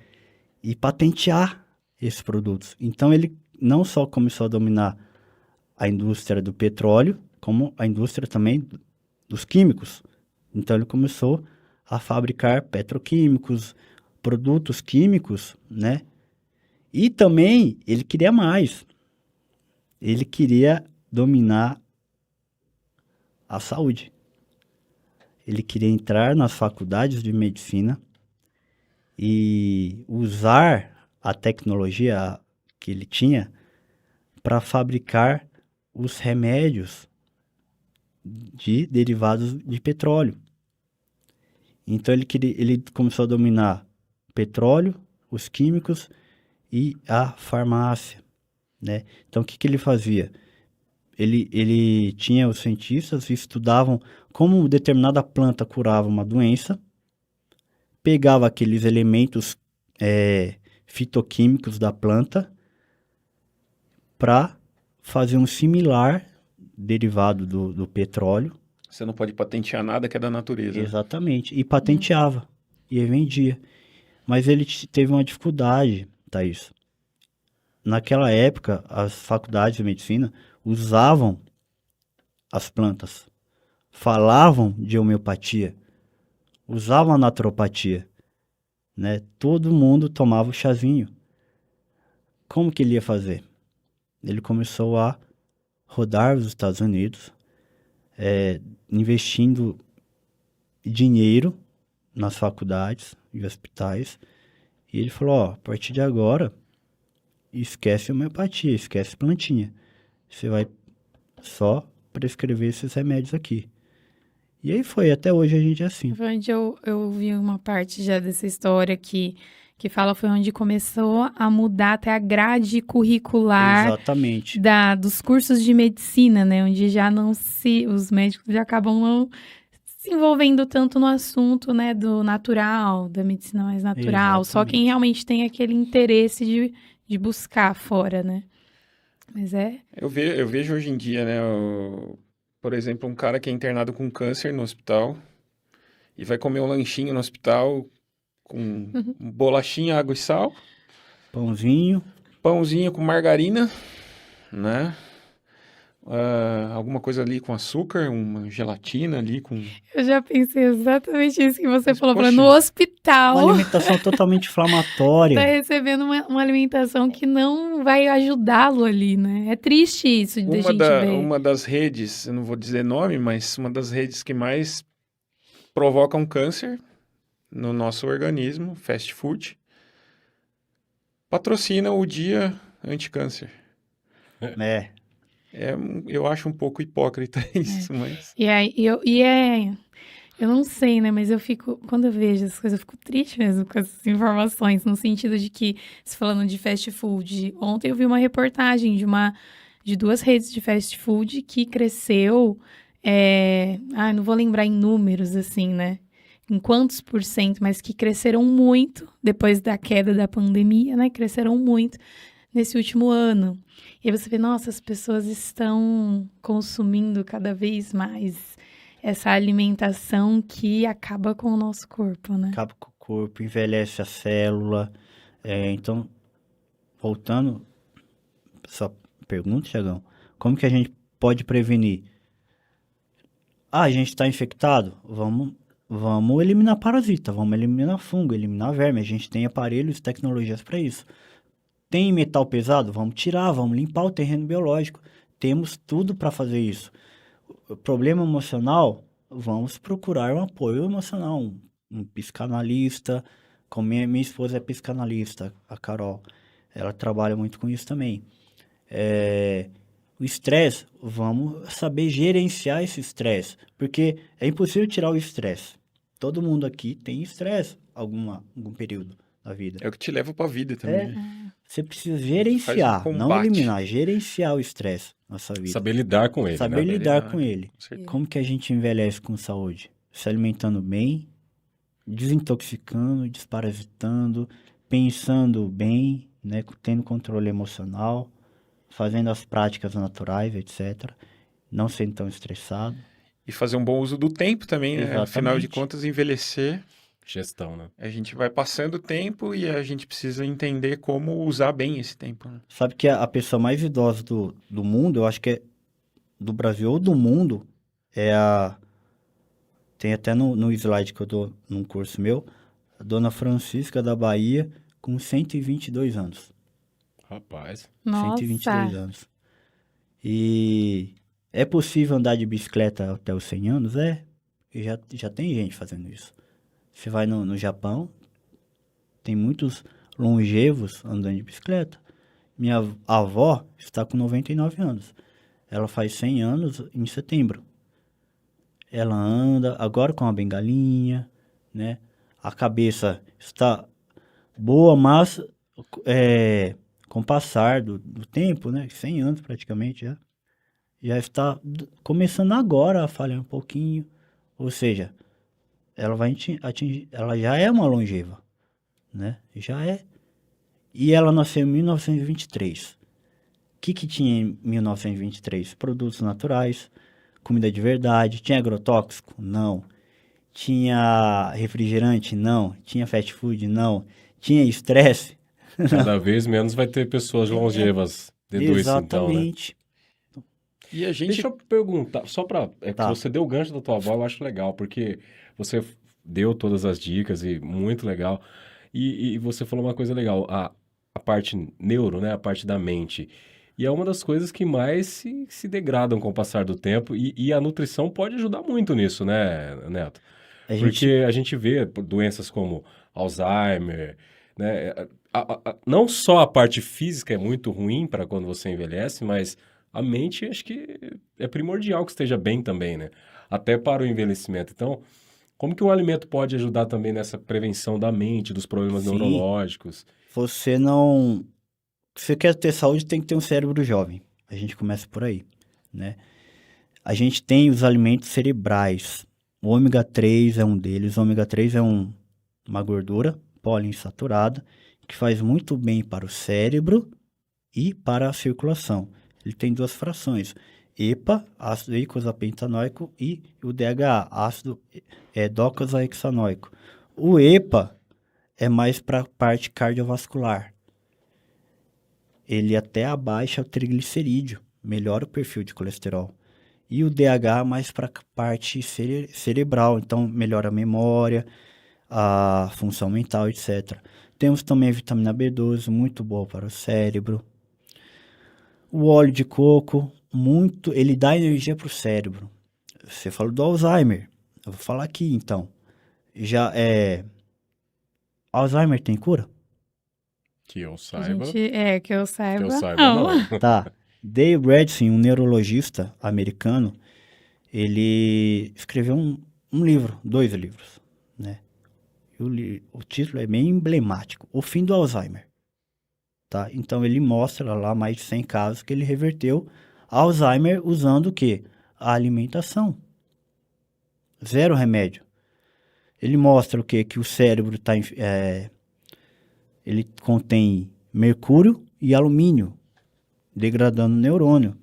E patentear esses produtos. Então, ele não só começou a dominar a indústria do petróleo, como a indústria também dos químicos. Então, ele começou a fabricar petroquímicos, produtos químicos, né? E também ele queria mais. Ele queria dominar a saúde. Ele queria entrar nas faculdades de medicina e usar a tecnologia que ele tinha para fabricar os remédios de derivados de petróleo. Então ele começou a dominar petróleo, os químicos e a farmácia, né? Então o que ele fazia? Ele tinha os cientistas que estudavam como determinada planta curava uma doença, pegava aqueles elementos fitoquímicos da planta para fazer um similar derivado do petróleo. Você não pode patentear nada que é da natureza. Exatamente. E patenteava. E vendia. Mas ele teve uma dificuldade, Thaís. Naquela época, as faculdades de medicina usavam as plantas. Falavam de homeopatia. Usavam a naturopatia. Né? Todo mundo tomava o chazinho. Como que ele ia fazer? Ele começou a rodar os Estados Unidos, investindo dinheiro nas faculdades e hospitais. E ele falou, ó, a partir de agora, esquece homeopatia, esquece plantinha. Você vai só prescrever esses remédios aqui. E aí foi, até hoje a gente é assim. Foi onde eu vi uma parte já dessa história que fala, foi onde começou a mudar até a grade curricular Exatamente. dos cursos de medicina, né? Onde já os médicos já acabam não se envolvendo tanto no assunto, né, do natural, da medicina mais natural. Exatamente. Só quem realmente tem aquele interesse de buscar fora, né? Mas Eu vejo hoje em dia, né, por exemplo, um cara que é internado com câncer no hospital e vai comer um lanchinho no hospital com bolachinha, água e sal. Pãozinho. pãozinho com margarina, né? Alguma coisa ali com açúcar, uma gelatina ali com... Eu já pensei exatamente isso que você Mas, falou, poxa, no Uma hospital. alimentação totalmente Tá inflamatória. recebendo uma alimentação que não vai ajudá-lo ali, né? É triste isso da gente ver. Uma das redes, eu não vou dizer nome, mas uma das redes que mais provocam câncer no nosso organismo, fast food, patrocina o Dia Anticâncer. É, Eu acho um pouco hipócrita isso, mas... E aí, eu não sei, né? Mas eu fico, quando eu vejo essas coisas, eu fico triste mesmo com essas informações, no sentido de que, se falando de fast food, ontem eu vi uma reportagem de duas redes de fast food que cresceu, não vou lembrar em números, assim, né? Em quantos por cento, mas que cresceram muito depois da queda da pandemia, né? Cresceram muito nesse último ano. E aí você vê, nossa, as pessoas estão consumindo cada vez mais essa alimentação que acaba com o nosso corpo, né? acaba com o corpo, envelhece a célula. Então, voltando à sua pergunta, Thiagão, como que a gente pode prevenir? A gente está infectado? Vamos eliminar parasita, vamos eliminar fungo, eliminar verme. A gente tem aparelhos e tecnologias para isso. Tem metal pesado? Vamos tirar, vamos limpar o terreno biológico. Temos tudo para fazer isso. O problema emocional, vamos procurar um apoio emocional, um psicanalista. Como minha esposa é psicanalista, a Carol, ela trabalha muito com isso também. O estresse, vamos saber gerenciar esse estresse, porque é impossível tirar o estresse. Todo mundo aqui tem estresse algum período da vida. É o que te leva pra vida também, né? Você precisa gerenciar, Faz um não combate. eliminar, gerenciar o estresse na sua vida. Saber lidar com ele, Saber né? lidar lidar, com ele. Com certeza. Como que a gente envelhece com saúde? Se alimentando bem, desintoxicando, desparasitando, pensando bem, né, tendo controle emocional, fazendo as práticas naturais, etc. Não sendo tão estressado. E fazer um bom uso do tempo também, né? Afinal de Exatamente. contas, envelhecer, Gestão, né? a gente vai passando o tempo e a gente precisa entender como usar bem esse tempo, né? Sabe que a pessoa mais idosa do mundo, eu acho que é do Brasil ou do mundo, tem até no slide que eu dou num curso meu, a Dona Francisca da Bahia, com 122 anos. Rapaz. 122 Nossa, anos. E é possível andar de bicicleta até os 100 anos? E já tem gente fazendo isso. Você vai no Japão, tem muitos longevos andando de bicicleta. Minha avó está com 99 anos. Ela faz 100 anos em setembro. Ela anda agora com a bengalinha, né? A cabeça está boa, mas com o passar do tempo, né? 100 anos praticamente já está começando agora a falhar um pouquinho. Ou seja, ela vai atingir, ela já é uma longeva, né? Já é. E ela nasceu em 1923. O que tinha em 1923? Produtos naturais, comida de verdade. Tinha agrotóxico? Não. Tinha refrigerante? Não. Tinha fast food? Não. Tinha estresse? Cada vez menos vai ter pessoas longevas. Deduz isso, então, né? Exatamente. E a gente... Deixa eu perguntar, só para... que Tá. você deu o gancho da tua avó, eu acho legal, porque você deu todas as dicas e muito legal. E você falou uma coisa legal, a parte neuro, né? A parte da mente. E é uma das coisas que mais se degradam com o passar do tempo. E a nutrição pode ajudar muito nisso, né, Neto? A gente, Porque a gente vê doenças como Alzheimer, né? Não só a parte física é muito ruim para quando você envelhece, mas a mente acho que é primordial que esteja bem também, né? Até para o envelhecimento. Então, como que o alimento pode ajudar também nessa prevenção da mente, dos problemas Sim. neurológicos? você não... Se você quer ter saúde, tem que ter um cérebro jovem. A gente começa por aí, né? A gente tem os alimentos cerebrais. O ômega 3 é um deles. O ômega 3 é uma gordura poliinsaturada que faz muito bem para o cérebro e para a circulação. Ele tem duas frações: EPA, ácido eicosapentaenoico, e o DHA, ácido docosahexaenoico. O EPA é mais para a parte cardiovascular. ele até abaixa o triglicerídeo, melhora o perfil de colesterol. E o DH mais para a parte cerebral, então melhora a memória, a função mental, etc. Temos também a vitamina B12, muito boa para o cérebro. O óleo de coco, ele dá energia para o cérebro. Você falou do Alzheimer, eu vou falar aqui então. Alzheimer tem cura? Que eu A saiba. gente, que eu saiba, não. Tá. Dave Bredesen, um neurologista americano, ele escreveu um livro, 2 livros, né? O título é bem emblemático, O Fim do Alzheimer. Tá? Então ele mostra lá mais de 100 casos que ele reverteu Alzheimer usando o quê? A alimentação. 0 remédio. Ele mostra o quê? Que o cérebro ele contém mercúrio e alumínio, degradando o neurônio.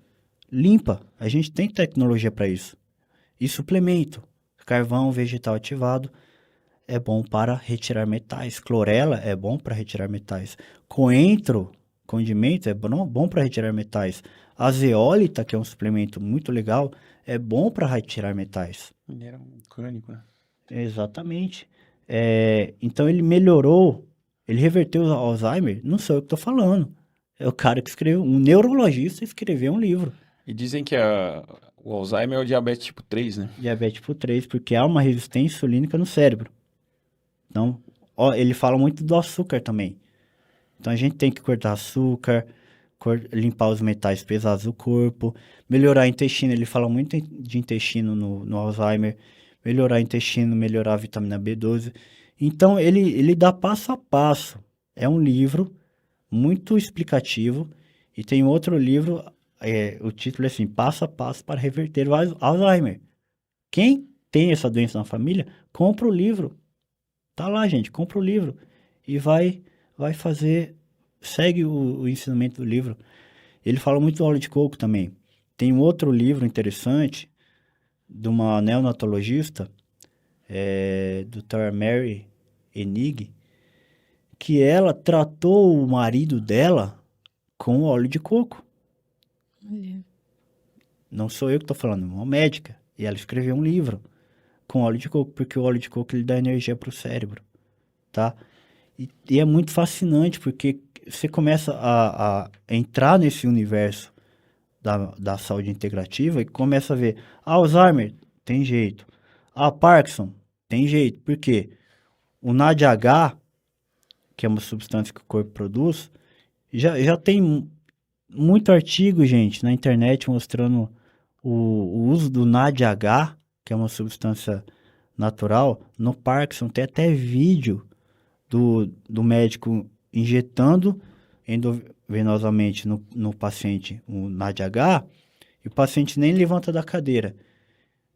Limpa. A gente tem tecnologia para isso. E suplemento. Carvão vegetal ativado é bom para retirar metais. Clorela é bom para retirar metais. Coentro, condimento, é bom para retirar metais. A zeólita, que é um suplemento muito legal, é bom para retirar metais. Ele era um mecânico, né? Exatamente. Então ele melhorou, ele reverteu o Alzheimer. Não sou eu que estou falando. É o cara que escreveu, um neurologista escreveu um livro. E dizem que o Alzheimer é o diabetes tipo 3, né? Diabetes tipo 3, porque há uma resistência insulínica no cérebro. Então, ele fala muito do açúcar também. Então, a gente tem que cortar açúcar, limpar os metais pesados do corpo, melhorar o intestino. Ele fala muito de intestino no Alzheimer. Melhorar o intestino, melhorar a vitamina B12. Então, ele dá passo a passo. É um livro muito explicativo. E tem outro livro, o título é assim, Passo a Passo para Reverter o Alzheimer. Quem tem essa doença na família, compra o livro. Tá lá, gente, compra o livro e vai fazer, segue o ensinamento do livro. Ele fala muito do óleo de coco também. Tem um outro livro interessante de uma neonatologista, Dr. Mary Enig, que ela tratou o marido dela com óleo de coco. Olha. Não sou eu que estou falando, é uma médica. E ela escreveu um livro com óleo de coco, porque o óleo de coco ele dá energia para o cérebro, tá? E é muito fascinante, porque você começa a entrar nesse universo da saúde integrativa e começa a ver, Alzheimer, tem jeito. Parkinson, tem jeito. Por quê? O NADH, que é uma substância que o corpo produz, já tem muito artigo, gente, na internet mostrando o uso do NADH, que é uma substância natural, no Parkinson. Tem até vídeo do médico injetando endovenosamente no paciente o NADH, e o paciente nem levanta da cadeira.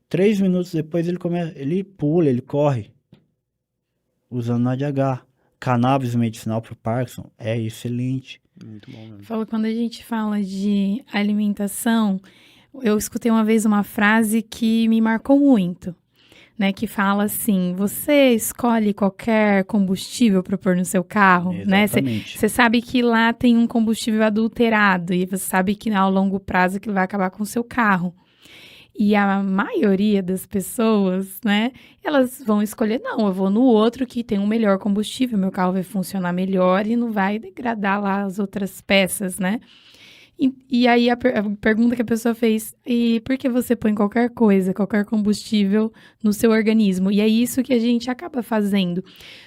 3 minutos depois ele pula, ele corre, usando NADH. Cannabis medicinal para o Parkinson é excelente. Muito bom mesmo. Fala, quando a gente fala de alimentação, eu escutei uma vez uma frase que me marcou muito, né? Que fala assim, você escolhe qualquer combustível para pôr no seu carro, né? Exatamente. Você sabe que lá tem um combustível adulterado e você sabe que ao longo prazo que vai acabar com o seu carro. E a maioria das pessoas, né, elas vão escolher, não, eu vou no outro que tem um melhor combustível, meu carro vai funcionar melhor e não vai degradar lá as outras peças, né? E aí a pergunta que a pessoa fez, e por que você põe qualquer coisa, qualquer combustível no seu organismo? E é isso que a gente acaba fazendo.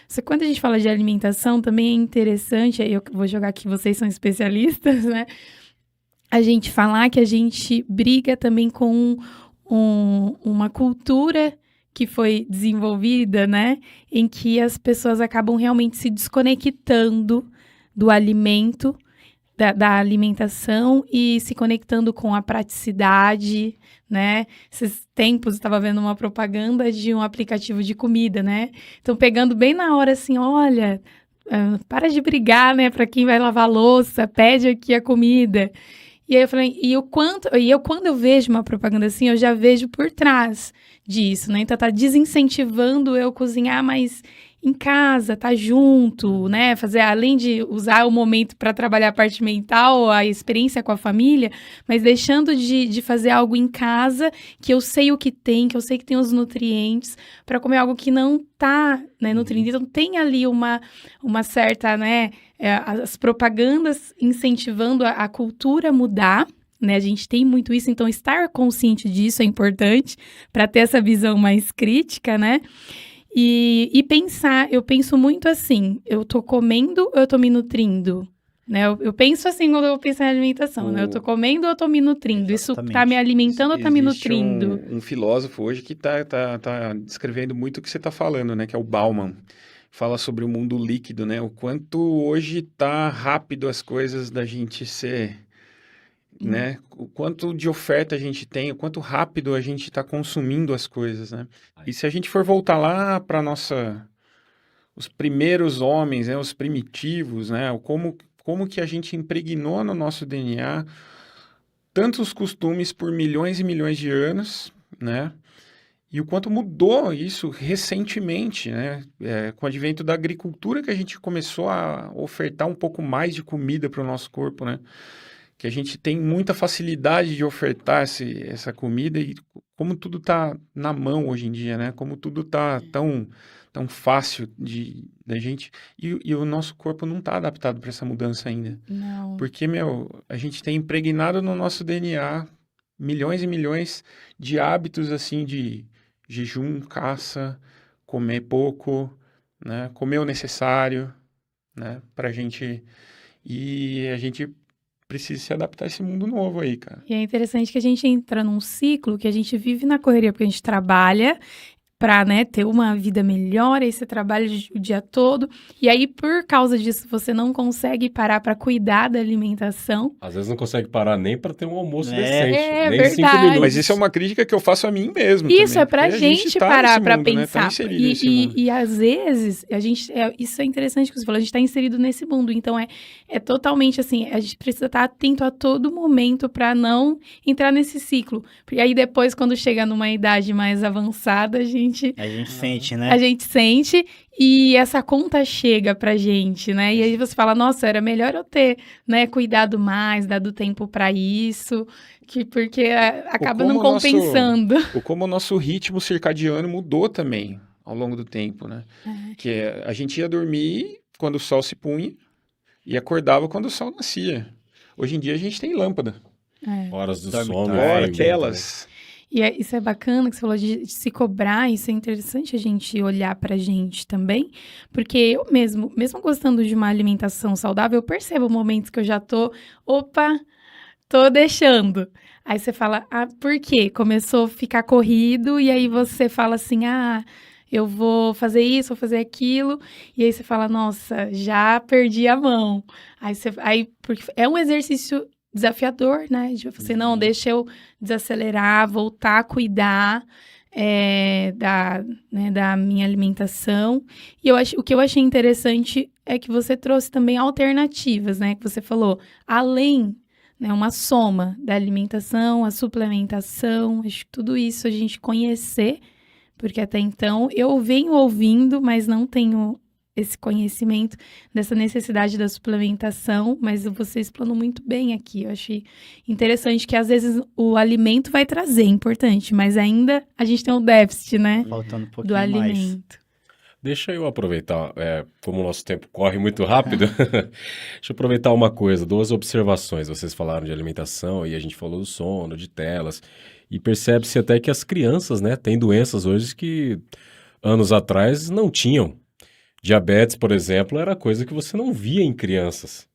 Só que quando a gente fala de alimentação, também é interessante, aí eu vou jogar aqui, vocês são especialistas, né? A gente falar que a gente briga também com uma cultura que foi desenvolvida, né? Em que as pessoas acabam realmente se desconectando do alimento, da alimentação e se conectando com a praticidade, né? Esses tempos eu estava vendo uma propaganda de um aplicativo de comida, né? Então, pegando bem na hora assim, olha, para de brigar, né? Para quem vai lavar a louça, pede aqui a comida. E aí eu falei, quando eu vejo uma propaganda assim, eu já vejo por trás disso, né? Então tá desincentivando eu cozinhar, mas em casa, tá junto, né? Fazer, além de usar o momento para trabalhar a parte mental, a experiência com a família, mas deixando de fazer algo em casa que eu sei o que tem, que eu sei que tem os nutrientes, para comer algo que não tá, né, nutriente. Então tem ali uma certa, né, as propagandas incentivando a cultura a mudar, né? A gente tem muito isso, então estar consciente disso é importante para ter essa visão mais crítica, né? E pensar, eu penso muito assim, eu tô comendo ou eu tô me nutrindo? Né? Eu penso assim quando eu penso em alimentação, né? Eu tô comendo ou eu tô me nutrindo? Isso tá Exatamente. me alimentando ou tá me Existe nutrindo? um filósofo hoje que tá descrevendo muito o que você está falando, né? Que é o Bauman. Fala sobre o mundo líquido, né? O quanto hoje tá rápido as coisas da gente ser, né? O quanto de oferta a gente tem, o quanto rápido a gente está consumindo as coisas, né? E se a gente for voltar lá para os primeiros homens, né? Os primitivos, né? Como que a gente impregnou no nosso DNA tantos costumes por milhões e milhões de anos, né? E o quanto mudou isso recentemente, né? Com o advento da agricultura que a gente começou a ofertar um pouco mais de comida para o nosso corpo, né? Que a gente tem muita facilidade de ofertar essa comida e como tudo está na mão hoje em dia, né? Como tudo está tão fácil da gente... E o nosso corpo não está adaptado para essa mudança ainda. Não. Porque, a gente tem impregnado no nosso DNA milhões e milhões de hábitos, assim, de jejum, caça, comer pouco, né? Comer o necessário, né? Pra gente... E a gente precisa se adaptar a esse mundo novo aí, cara. E é interessante que a gente entra num ciclo que a gente vive na correria, porque a gente trabalha para, né, ter uma vida melhor, aí você trabalha o dia todo, e aí por causa disso você não consegue parar para cuidar da alimentação. Às vezes não consegue parar nem para ter um almoço É. decente, É nem 5 verdade. minutos. Mas isso é uma crítica que eu faço a mim mesmo Isso também, é pra porque a gente tá parar nesse pra mundo, né? Tá pensar. inserido nesse mundo. E às vezes, a gente, isso é interessante que você falou, a gente tá inserido nesse mundo. Então, é totalmente assim, a gente precisa estar atento a todo momento pra não entrar nesse ciclo. Porque aí depois, quando chega numa idade mais avançada, a gente sente, né? a gente sente e essa conta chega pra gente, né? E aí você fala, nossa, era melhor eu ter, né, cuidado mais, dado tempo pra isso, porque acaba não como o nosso- compensando. Como o nosso ritmo circadiano mudou também ao longo do tempo, né? Que a gente ia dormir quando o sol se punha e acordava quando o sol nascia. Hoje em dia a gente tem lâmpada, Horas do Dorme sono. tarde. hora, filme, telas. E isso é bacana que você falou de se cobrar, isso é interessante a gente olhar pra gente também, porque eu mesmo gostando de uma alimentação saudável, eu percebo momentos que eu já tô deixando. Aí você fala, por quê? Começou a ficar corrido, e aí você fala assim, eu vou fazer isso, vou fazer aquilo, e aí você fala, nossa, já perdi a mão. Porque é um exercício desafiador, né? De você, não, deixa eu desacelerar, voltar a cuidar da minha alimentação. E o que eu achei interessante é que você trouxe também alternativas, né? Que você falou, além, né, uma soma da alimentação, a suplementação, acho que tudo isso a gente conhecer, porque até então eu venho ouvindo, mas não tenho esse conhecimento dessa necessidade da suplementação, mas você explanou muito bem aqui. Eu achei interessante que às vezes o alimento vai trazer, importante, mas ainda a gente tem um déficit, né, Faltando um do pouquinho mais. alimento. Deixa eu aproveitar, como o nosso tempo corre muito rápido, deixa eu aproveitar uma coisa, 2 observações. Vocês falaram de alimentação e a gente falou do sono, de telas, e percebe-se até que as crianças, né, têm doenças hoje que anos atrás não tinham. Diabetes, por exemplo, era coisa que você não via em crianças,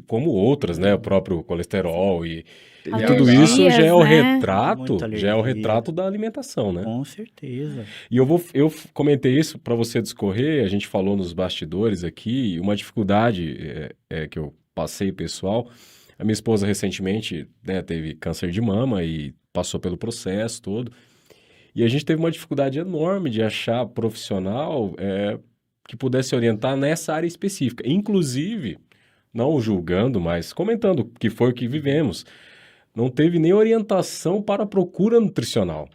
como outras, né, o próprio colesterol e tudo Alergias, isso já é o né? retrato, Muita já é o alergia. retrato da alimentação, né? Com certeza. E eu comentei isso para você discorrer, a gente falou nos bastidores aqui, uma dificuldade que eu passei pessoal. A minha esposa recentemente, né, teve câncer de mama e passou pelo processo todo. E a gente teve uma dificuldade enorme de achar profissional que pudesse orientar nessa área específica. Inclusive, não julgando, mas comentando que foi o que vivemos. Não teve nem orientação para a procura nutricional.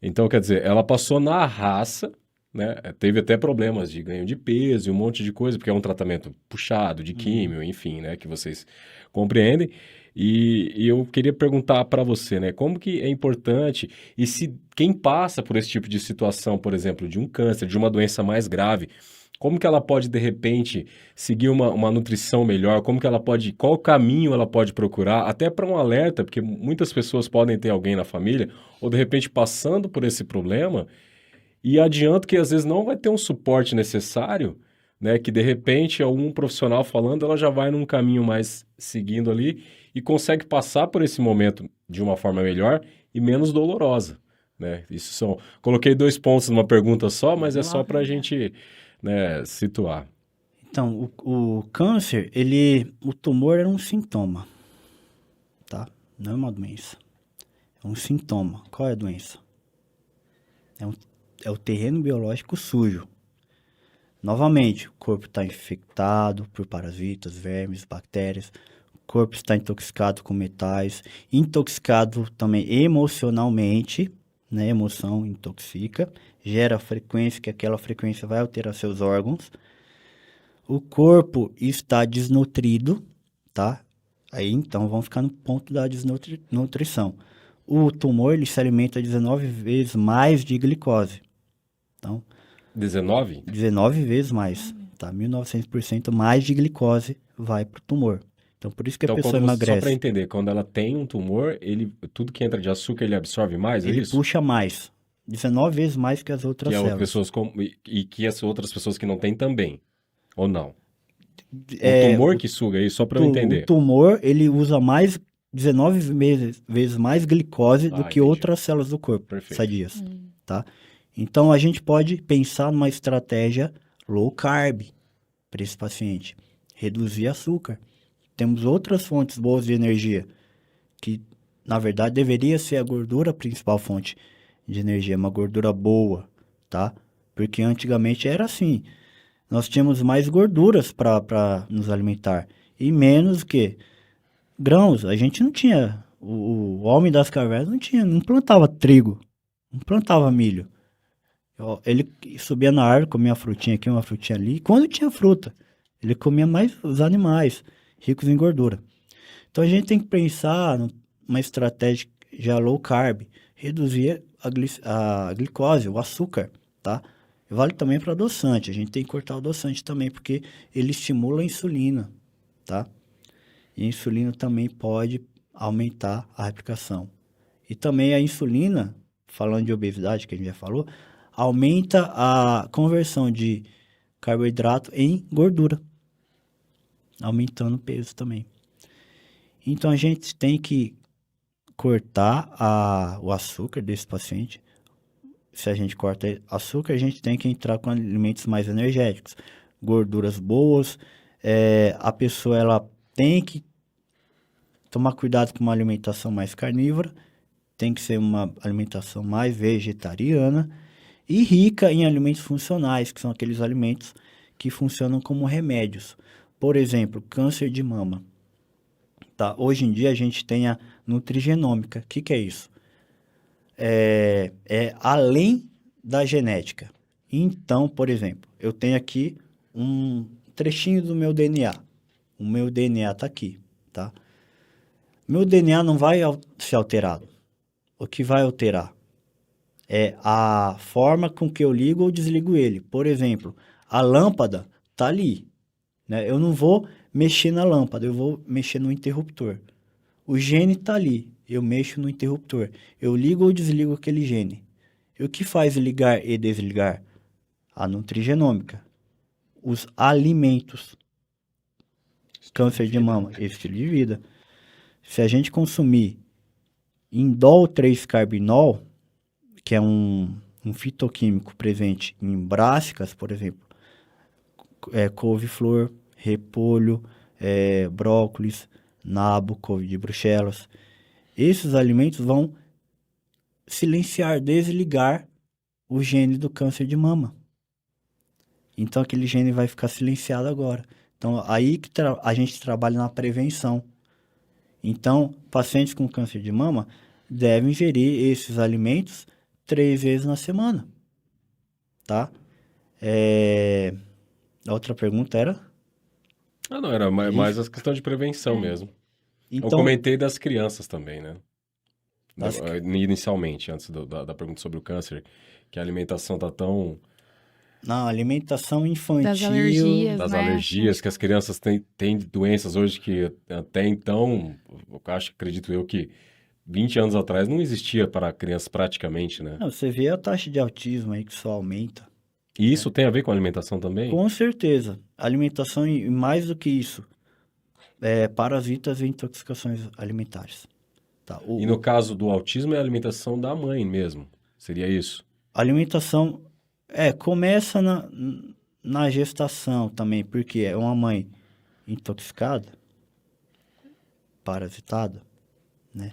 Então, quer dizer, ela passou na raça né? Teve até problemas de ganho de peso e um monte de coisa, porque é um tratamento puxado, de químio, enfim, né? Que vocês compreendem. E eu queria perguntar para você, né? Como que é importante e se quem passa por esse tipo de situação, por exemplo, de um câncer, de uma doença mais grave, como que ela pode, de repente, seguir uma nutrição melhor? Como que ela pode, qual caminho ela pode procurar? Até para um alerta, porque muitas pessoas podem ter alguém na família, ou de repente passando por esse problema, e adianto que às vezes não vai ter um suporte necessário, né? Que de repente algum profissional falando, ela já vai num caminho mais seguindo ali e consegue passar por esse momento de uma forma melhor e menos dolorosa, né? Isso são. Coloquei 2 pontos numa pergunta só, mas é só para a gente, né, situar. Então, o câncer, o tumor é um sintoma, tá? Não é uma doença. É um sintoma. Qual é a doença? É o terreno biológico sujo. Novamente, o corpo está infectado por parasitas, vermes, bactérias. O corpo está intoxicado com metais, intoxicado também emocionalmente, né? Emoção intoxica, gera frequência, que aquela frequência vai alterar seus órgãos. O corpo está desnutrido, tá? Aí, então, vamos ficar no ponto da desnutrição. O tumor, ele se alimenta 19 vezes mais de glicose. Então, 19? 19 vezes mais, tá? 1900% mais de glicose vai para o tumor. Então, por isso que a Então, pessoa só para emagrece. entender, quando ela tem um tumor, tudo que entra de açúcar, ele absorve mais, é Ele isso? puxa mais. 19 vezes mais que as outras Que é células. pessoas e que as outras pessoas que não têm também, ou não? É, O tumor que suga isso, só para eu o entender. tumor, ele usa mais 19 vezes mais glicose do que Entendi. outras células do corpo, Perfeito. sadias, tá? Então, a gente pode pensar numa estratégia low carb para esse paciente. Reduzir açúcar. Temos outras fontes boas de energia, que, na verdade, deveria ser a gordura a principal fonte de energia, uma gordura boa, tá? Porque antigamente era assim, nós tínhamos mais gorduras para nos alimentar e menos que grãos. A gente não tinha, o homem das cavernas não plantava trigo, não plantava milho. Ele subia na árvore, comia uma frutinha aqui, uma frutinha ali, e quando tinha fruta, ele comia mais os animais ricos em gordura. Então a gente tem que pensar numa estratégia já low carb, reduzir a glicose, o açúcar, tá? Vale também para adoçante, a gente tem que cortar o adoçante também, porque ele estimula a insulina, tá? E a insulina também pode aumentar a replicação. E também a insulina, falando de obesidade, que a gente já falou, aumenta a conversão de carboidrato em gordura, aumentando o peso também. Então a gente tem que cortar o açúcar desse paciente. Se a gente corta açúcar, a gente tem que entrar com alimentos mais energéticos, gorduras boas. A pessoa ela tem que tomar cuidado com uma alimentação mais carnívora, tem que ser uma alimentação mais vegetariana e rica em alimentos funcionais, que são aqueles alimentos que funcionam como remédios. Por exemplo, câncer de mama. Tá? Hoje em dia a gente tem a nutrigenômica. O que é isso? É além da genética. Então, por exemplo, eu tenho aqui um trechinho do meu DNA. O meu DNA está aqui, tá? Meu DNA não vai ser alterado. O que vai alterar é a forma com que eu ligo ou desligo ele. Por exemplo, a lâmpada está ali, né? Eu não vou mexer na lâmpada, eu vou mexer no interruptor. O gene está ali, eu mexo no interruptor. Eu ligo ou desligo aquele gene. E o que faz ligar e desligar? A nutrigenômica. Os alimentos. Câncer de mama, estilo de vida. Se a gente consumir indol 3-carbinol, que é um fitoquímico presente em brássicas, por exemplo, couve-flor, repolho, brócolis, nabo, couve de Bruxelas. Esses alimentos vão silenciar, desligar o gene do câncer de mama. Então aquele gene vai ficar silenciado agora. Então aí que a gente trabalha na prevenção. Então, pacientes com câncer de mama devem ingerir esses alimentos 3 vezes na semana, tá? A outra pergunta era? Ah, não, era mais a questão de prevenção mesmo. Eu Então, comentei das crianças também, né? Das- Inicialmente, antes da pergunta sobre o câncer, que a alimentação tá tão... não, alimentação infantil. Das alergias, das né? alergias, que as crianças têm doenças hoje que até então, acredito eu que 20 anos atrás não existia para crianças praticamente, né? Não, você vê a taxa de autismo aí que só aumenta. E isso tem a ver com a alimentação também? Com certeza. Alimentação e mais do que isso, parasitas e intoxicações alimentares. Tá? E no caso do autismo é a alimentação da mãe mesmo, seria isso? A alimentação começa na gestação também, porque é uma mãe intoxicada, parasitada, né?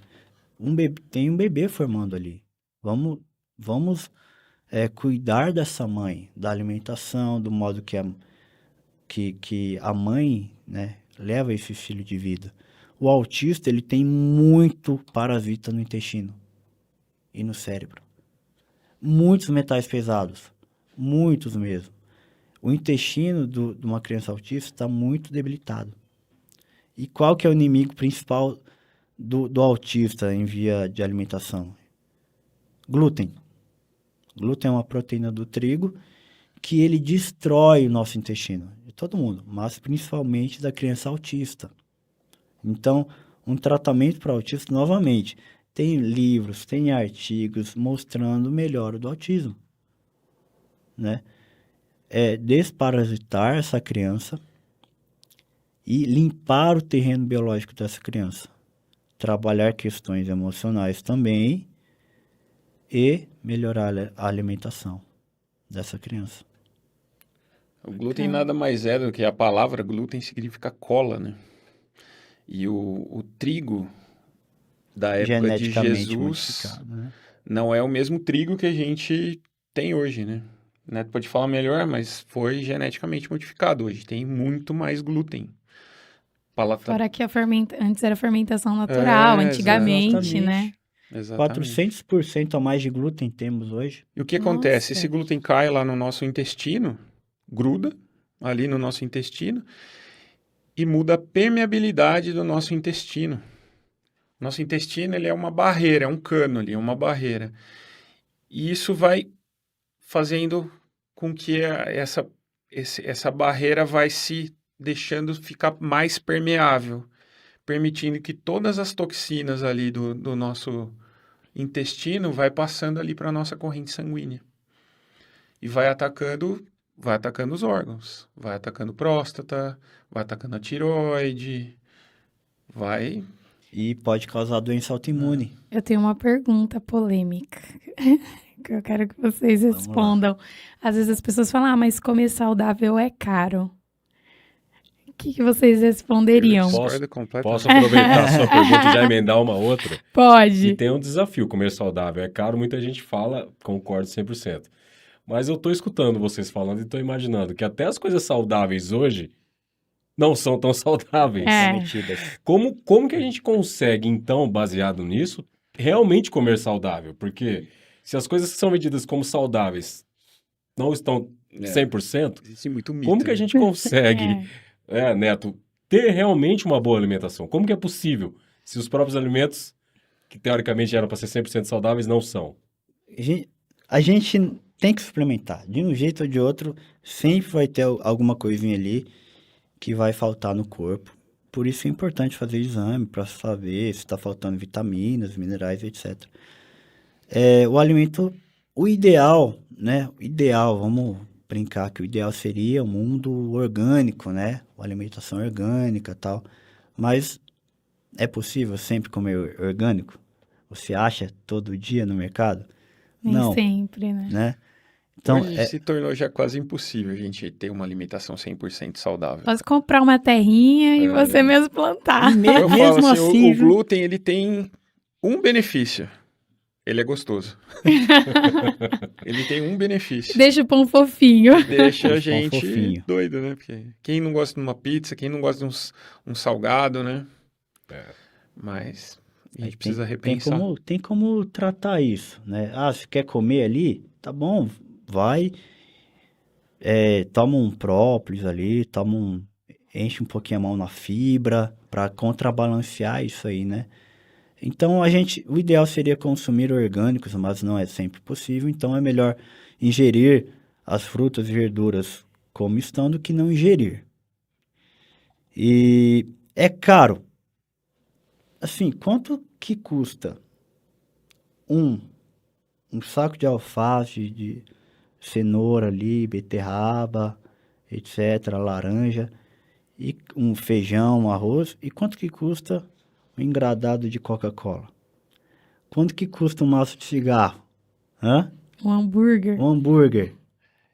Tem um bebê formando ali. Vamos cuidar dessa mãe, da alimentação, do modo que a mãe, né, leva esse estilo de vida. O autista, ele tem muito parasita no intestino e no cérebro. Muitos metais pesados, muitos mesmo. O intestino de uma criança autista está muito debilitado. E qual que é o inimigo principal do autista em via de alimentação? Glúten. Glúten é uma proteína do trigo que ele destrói o nosso intestino, de todo mundo, mas principalmente da criança autista. Então, um tratamento para autista, novamente, tem livros, tem artigos mostrando o melhor do autismo, né? É desparasitar essa criança e limpar o terreno biológico dessa criança. Trabalhar questões emocionais também e melhorar a alimentação dessa criança. O glúten nada mais é do que a palavra glúten significa cola, né? E o trigo da época de Geneticamente Jesus modificado, né? não é o mesmo trigo que a gente tem hoje, né? O Neto pode falar melhor, mas foi geneticamente modificado. Hoje tem muito mais glúten. Fora que antes era fermentação natural, antigamente, né? Exatamente. 400% a mais de glúten temos hoje. E o que acontece? Nossa. Esse glúten cai lá no nosso intestino, gruda ali no nosso intestino e muda a permeabilidade do nosso intestino. Nosso intestino, ele é uma barreira, é um cano ali, é uma barreira. E isso vai fazendo com que essa barreira vai se deixando ficar mais permeável, permitindo que todas as toxinas ali do nosso intestino vai passando ali para a nossa corrente sanguínea. E vai atacando os órgãos, vai atacando próstata, vai atacando a tireoide, vai... E pode causar doença autoimune. Eu tenho uma pergunta polêmica que eu quero que vocês Vamos lá. respondam. Às vezes as pessoas falam, mas comer saudável é caro. O que vocês responderiam? Discordo completamente. Posso aproveitar a sua pergunta e já emendar uma outra? E Pode. tem um desafio, comer saudável. É caro, muita gente fala, concordo 100%. Mas eu tô escutando vocês falando e tô imaginando que até as coisas saudáveis hoje não são tão saudáveis. É. Prometidas. Como que a gente consegue, então, baseado nisso, realmente comer saudável? Porque se as coisas que são vendidas como saudáveis não estão 100%, Existe muito mito. como que a né? gente consegue, Neto, ter realmente uma boa alimentação? Como que é possível se os próprios alimentos, que teoricamente eram para ser 100% saudáveis, não são? A gente tem que suplementar. De um jeito ou de outro, sempre vai ter alguma coisinha ali que vai faltar no corpo. Por isso é importante fazer exame para saber se está faltando vitaminas, minerais, etc. O alimento, o ideal, né? O ideal, vamos brincar que o ideal seria um mundo orgânico, né? Uma alimentação orgânica e tal. Mas é possível sempre comer orgânico? Você acha todo dia no mercado? Nem Não, sempre, né? né? Então, Hoje se tornou já quase impossível a gente ter uma alimentação 100% saudável. Posso comprar uma terrinha e você mesmo plantar. Eu falo mesmo assim, assim, o viu? glúten, ele tem um benefício. Ele é gostoso. Ele tem um benefício. Deixa o pão fofinho. Deixa a Pão gente fofinho. doido, né? Porque quem não gosta de uma pizza, quem não gosta de um salgado, né? Mas a gente precisa repensar. Tem como tratar isso, né? Ah, se quer comer ali, tá bom, vai. toma um própolis ali, enche um pouquinho a mão na fibra para contrabalancear isso aí, né? Então o ideal seria consumir orgânicos, mas não é sempre possível, então é melhor ingerir as frutas e verduras como estão do que não ingerir. E é caro. Assim, quanto que custa um saco de alface, de cenoura ali, beterraba, etc., laranja, e um feijão, um arroz, e quanto que custa um engradado de Coca-Cola? Quanto que custa um maço de cigarro? Hã? Um hambúrguer. Um hambúrguer?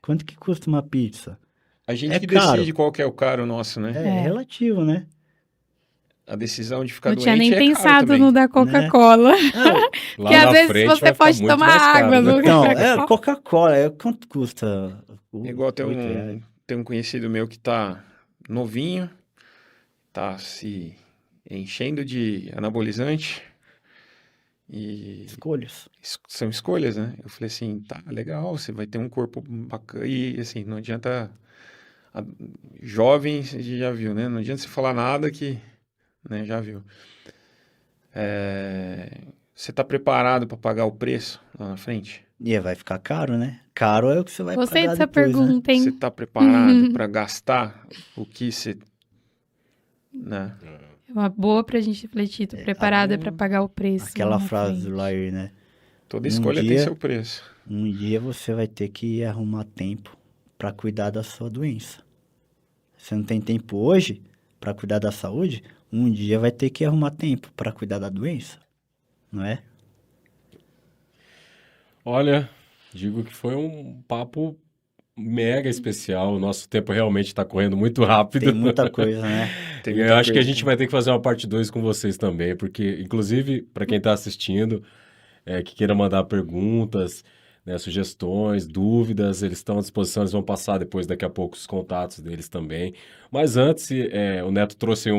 Quanto que custa uma pizza? A gente É que caro. decide qual que é o caro nosso, né? É relativo, né? A decisão de ficar Não doente tinha nem é caro pensado também. no da Coca-Cola. Não, Lá Porque às na vezes frente você vai ficar pode muito tomar mais caro, água né? no então, Coca-Cola. Coca-Cola, quanto custa? É igual tem R$8. tem um conhecido meu que tá novinho, tá se enchendo de anabolizante e Escolhas. são escolhas, né? Eu falei assim, tá legal, você vai ter um corpo bacana e assim, não adianta jovem, você já viu, né? Não adianta você falar nada que, né, já viu. Você tá preparado para pagar o preço lá na frente? E aí vai ficar caro, né? Caro é o que você vai Gostei pagar dessa depois, né? pergunta, Você hein? tá preparado para gastar o que você, né? É uma boa pra gente refletir. Tô preparada pra pagar o preço. Aquela lá na frase frente. do Lair, né? Toda Um escolha tem dia- seu preço. Um dia você vai ter que arrumar tempo para cuidar da sua doença. Você não tem tempo hoje para cuidar da saúde, um dia vai ter que arrumar tempo para cuidar da doença, não é? Olha, digo que foi um papo mega especial. O nosso tempo realmente está correndo muito rápido. Tem muita coisa, né? Tem E muita eu acho que a coisa. gente vai ter que fazer uma parte 2 com vocês também, porque, inclusive, para quem está assistindo, que queira mandar perguntas, né, sugestões, dúvidas, eles estão à disposição, eles vão passar depois, daqui a pouco, os contatos deles também. Mas antes, o Neto trouxe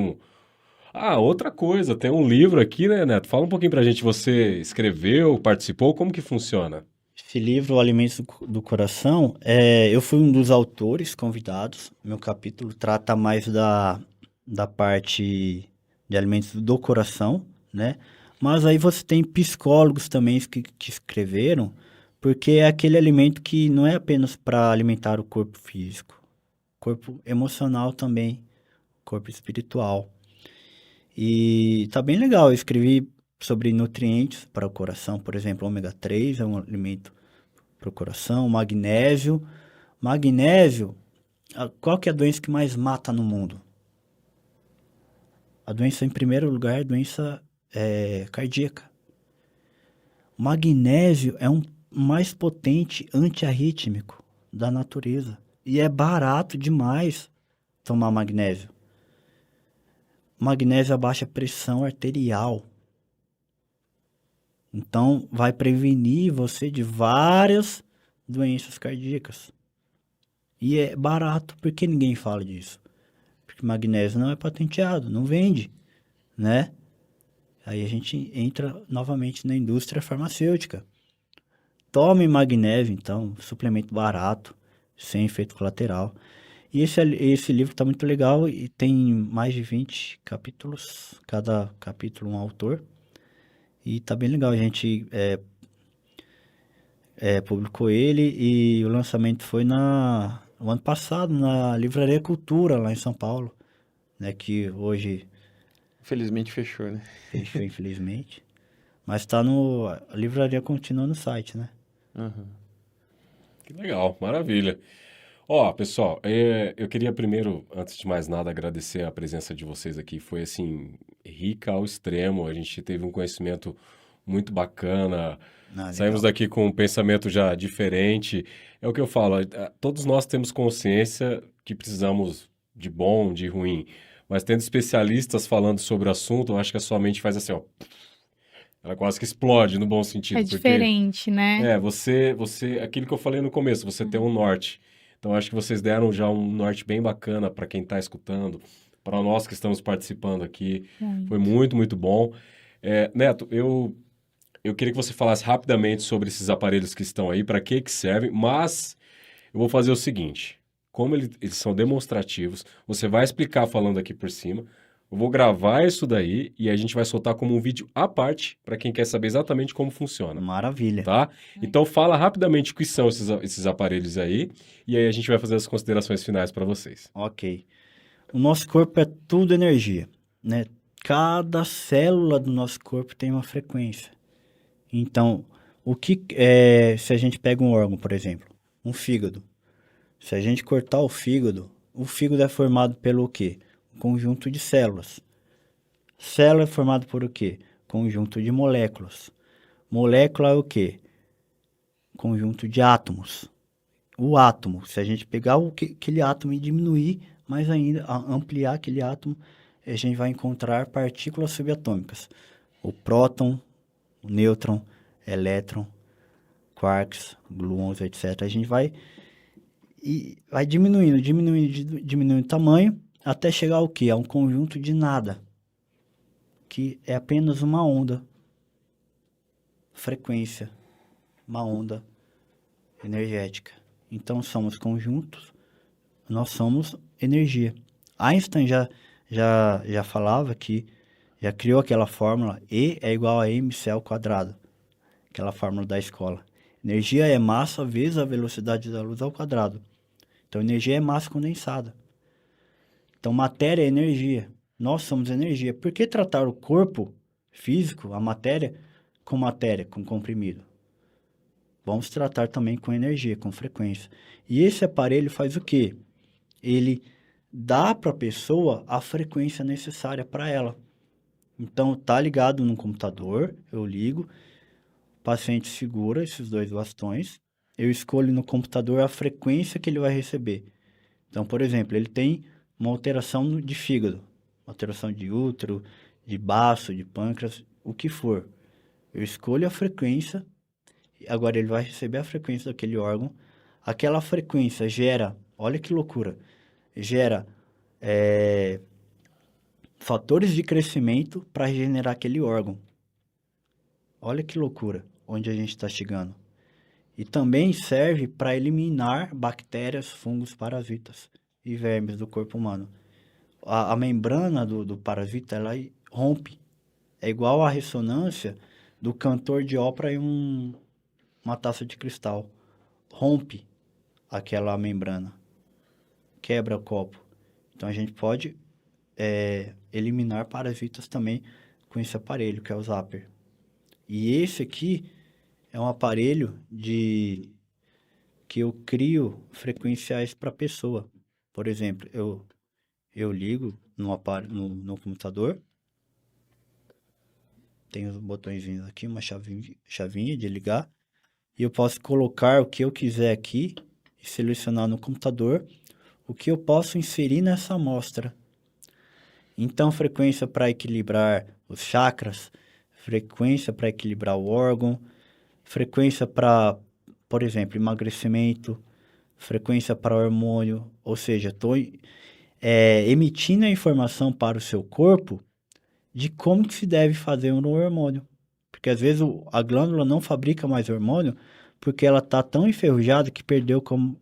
outra coisa, tem um livro aqui, né, Neto? Fala um pouquinho pra gente, você escreveu, participou, como que funciona? Esse livro, O Alimentos do Coração, eu fui um dos autores convidados. Meu capítulo trata mais da parte de alimentos do coração, né? Mas aí você tem psicólogos também que escreveram, porque é aquele alimento que não é apenas para alimentar o corpo físico, corpo emocional também, corpo espiritual. E tá bem legal, eu escrevi sobre nutrientes para o coração, por exemplo, ômega 3 é um alimento para o coração, magnésio. Magnésio, qual que é a doença que mais mata no mundo? A doença, em primeiro lugar, é a doença cardíaca. O magnésio é um mais potente antiarrítmico da natureza. E é barato demais tomar magnésio. Magnésio abaixa a pressão arterial. Então, vai prevenir você de várias doenças cardíacas. E é barato. Por que ninguém fala disso? Porque magnésio não é patenteado, não vende, né? Aí a gente entra novamente na indústria farmacêutica. Tome magnésio, então, suplemento barato, sem efeito colateral. E esse livro está muito legal e tem mais de 20 capítulos, cada capítulo um autor. E tá bem legal, a gente publicou ele e o lançamento foi no ano passado, na Livraria Cultura, lá em São Paulo, né, que hoje Felizmente fechou, né? fechou, infelizmente. Mas tá a livraria continua no site, né? Uhum. Que legal, maravilha. Pessoal, eu queria primeiro, antes de mais nada, agradecer a presença de vocês aqui. Foi, assim, rica ao extremo. A gente teve um conhecimento muito bacana. Saímos daqui com um pensamento já diferente. É o que eu falo, todos nós temos consciência que precisamos de bom, de ruim. Mas tendo especialistas falando sobre o assunto, eu acho que a sua mente faz assim, ó. Ela quase que explode no bom sentido. É diferente, né? Você, aquilo que eu falei no começo, você tem um norte. Então, acho que vocês deram já um norte bem bacana para quem está escutando, para nós que estamos participando aqui. Foi muito, muito bom. Neto, eu queria que você falasse rapidamente sobre esses aparelhos que estão aí, para que servem, mas eu vou fazer o seguinte. como eles são demonstrativos. Você vai explicar falando aqui por cima. Eu vou gravar isso daí e a gente vai soltar como um vídeo à parte para quem quer saber exatamente como funciona, Maravilha. tá? Então fala rapidamente o que são esses aparelhos aí e aí a gente vai fazer as considerações finais para vocês. Ok. O nosso corpo é tudo energia, né? Cada célula do nosso corpo tem uma frequência. Então, se a gente pega um órgão, por exemplo, um fígado. Se a gente cortar o fígado é formado pelo quê? Um conjunto de células. Célula é formada por o quê? Conjunto de moléculas. Molécula é o quê? Conjunto de átomos. O átomo, se a gente pegar aquele átomo e diminuir mais ainda, ampliar aquele átomo, a gente vai encontrar partículas subatômicas. O próton, o nêutron, elétron, quarks, gluons, etc. A gente vai diminuindo o tamanho, até chegar ao quê? A um conjunto de nada, que é apenas uma onda, frequência, uma onda energética. Então, somos conjuntos, nós somos energia. Einstein já falava já criou aquela fórmula E é igual a mc ao quadrado, aquela fórmula da escola. Energia é massa vezes a velocidade da luz ao quadrado. Então, energia é massa condensada. Então, matéria é energia. Nós somos energia. Por que tratar o corpo físico, a matéria, com comprimido? Vamos tratar também com energia, com frequência. E esse aparelho faz o quê? Ele dá para a pessoa a frequência necessária para ela. Então, tá ligado no computador, eu ligo, o paciente segura esses 2 bastões, eu escolho no computador a frequência que ele vai receber. Então, por exemplo, ele tem uma alteração de fígado, uma alteração de útero, de baço, de pâncreas, o que for. Eu escolho a frequência, agora ele vai receber a frequência daquele órgão. Aquela frequência gera, olha que loucura, gera fatores de crescimento para regenerar aquele órgão. Olha que loucura, onde a gente está chegando. E também serve para eliminar bactérias, fungos, parasitas e vermes do corpo humano. A membrana do parasita, ela rompe. É igual a ressonância do cantor de ópera em uma taça de cristal. Rompe aquela membrana. Quebra o copo. Então, a gente pode eliminar parasitas também com esse aparelho, que é o Zapper. E esse aqui é um aparelho que eu crio frequenciais para a pessoa. Por exemplo, eu ligo no computador, tem os botõezinhos aqui, uma chavinha de ligar, e eu posso colocar o que eu quiser aqui e selecionar no computador o que eu posso inserir nessa amostra. Então, frequência para equilibrar os chakras, frequência para equilibrar o órgão, frequência para, por exemplo, emagrecimento, frequência para hormônio, ou seja, estou emitindo a informação para o seu corpo de como que se deve fazer um hormônio. Porque às vezes a glândula não fabrica mais hormônio porque ela está tão enferrujada que perdeu Como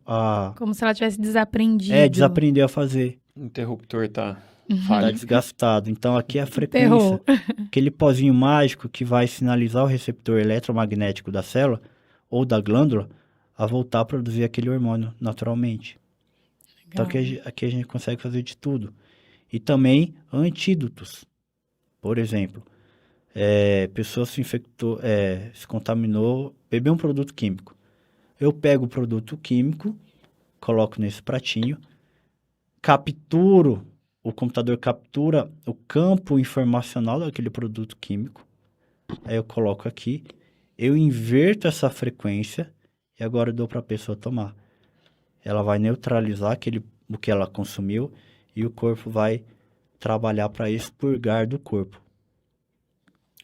se ela tivesse desaprendido. Desaprendeu a fazer. O interruptor tá Está falho. desgastado. Então, aqui é a frequência. Ferrou. Aquele pozinho mágico que vai sinalizar o receptor eletromagnético da célula ou da glândula a voltar a produzir aquele hormônio naturalmente. Então, aqui a gente consegue fazer de tudo. E também antídotos. Por exemplo, pessoa se infectou, se contaminou, bebeu um produto químico. Eu pego o produto químico, coloco nesse pratinho, o computador captura o campo informacional daquele produto químico. Aí eu coloco aqui, eu inverto essa frequência e agora eu dou para a pessoa tomar. Ela vai neutralizar o que ela consumiu e o corpo vai trabalhar para expurgar do corpo.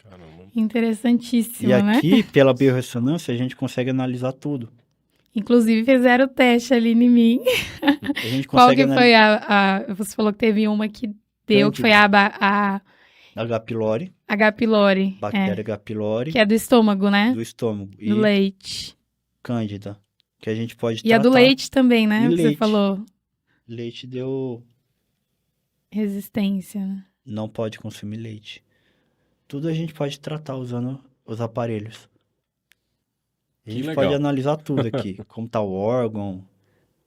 Caramba. Interessantíssimo, E né? aqui, pela biorressonância, a gente consegue analisar tudo. Inclusive, fizeram o teste ali em mim. A gente Qual consegue que foi Você falou que teve uma que deu, que foi a H. pylori, H. pylori. bactéria H. pylori, Que é do estômago, né? do estômago. E Do leite. cândida, que a gente pode E a do tratar. leite também, né? E Você leite. falou. Leite deu... Resistência, né? Não pode consumir leite. Tudo a gente pode tratar usando os aparelhos. A Que gente legal. pode analisar tudo aqui. Como tá o órgão,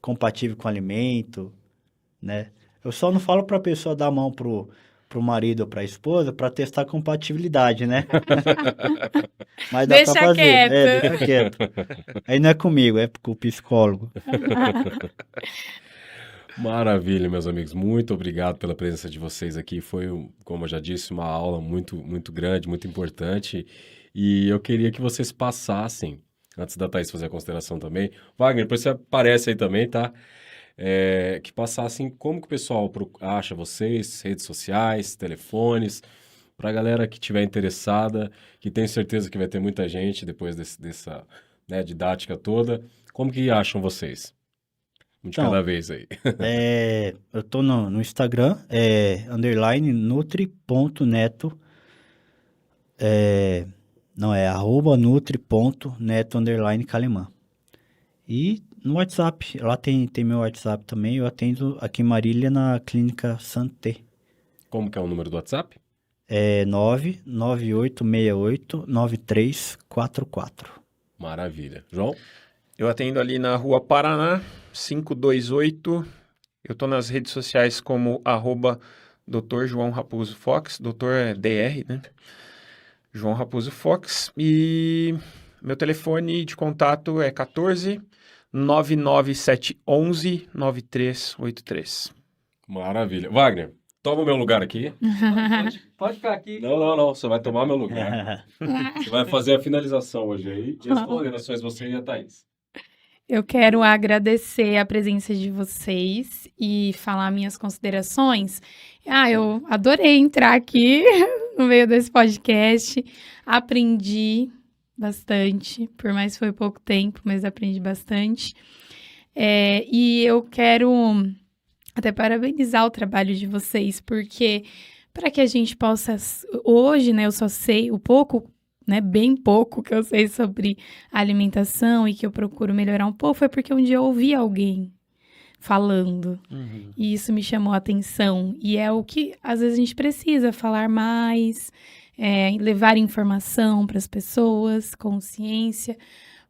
compatível com o alimento, né? Eu só não falo pra pessoa dar a mão pro marido ou pra esposa pra testar a compatibilidade, né? Mas dá Deixa pra fazer. quieto. Deixa quieto. Aí não é comigo, é com o psicólogo. Maravilha, meus amigos. Muito obrigado pela presença de vocês aqui. Foi, como eu já disse, uma aula muito, muito grande, muito importante. E eu queria que vocês passassem, antes da Thaís fazer a consideração também. Wagner, depois você aparece aí também, tá? Que passassem como que o pessoal acha vocês, redes sociais, telefones, para a galera que estiver interessada, que tenho certeza que vai ter muita gente depois dessa, né, didática toda. Como que acham vocês? Um de Então, cada vez aí. eu tô no Instagram, _nutri.neto, não, é @nutri.neto_calemã. E no WhatsApp, lá tem meu WhatsApp também, eu atendo aqui em Marília na Clínica Santé. Como que é o número do WhatsApp? É 998689344. Maravilha. João? Eu atendo ali na Rua Paraná, 528. Eu tô nas redes sociais como @Dr. João Raposo Fox. Doutor é DR, né? João Raposo Fox. E meu telefone de contato é 14 99711 9383. Maravilha. Wagner, toma o meu lugar aqui. Pode ficar aqui. Não. Você vai tomar meu lugar. Você vai fazer a finalização hoje aí de as considerações você e a Thaís. Eu quero agradecer a presença de vocês e falar minhas considerações. Eu adorei entrar aqui no meio desse podcast. Aprendi bastante, por mais que foi pouco tempo, mas aprendi bastante. E eu quero até parabenizar o trabalho de vocês, porque para que a gente possa... Hoje, né, eu só sei o pouco, né, bem pouco que eu sei sobre alimentação e que eu procuro melhorar um pouco, foi porque um dia eu ouvi alguém falando. E isso me chamou a atenção. E é o que, às vezes, a gente precisa falar mais, levar informação para as pessoas, consciência,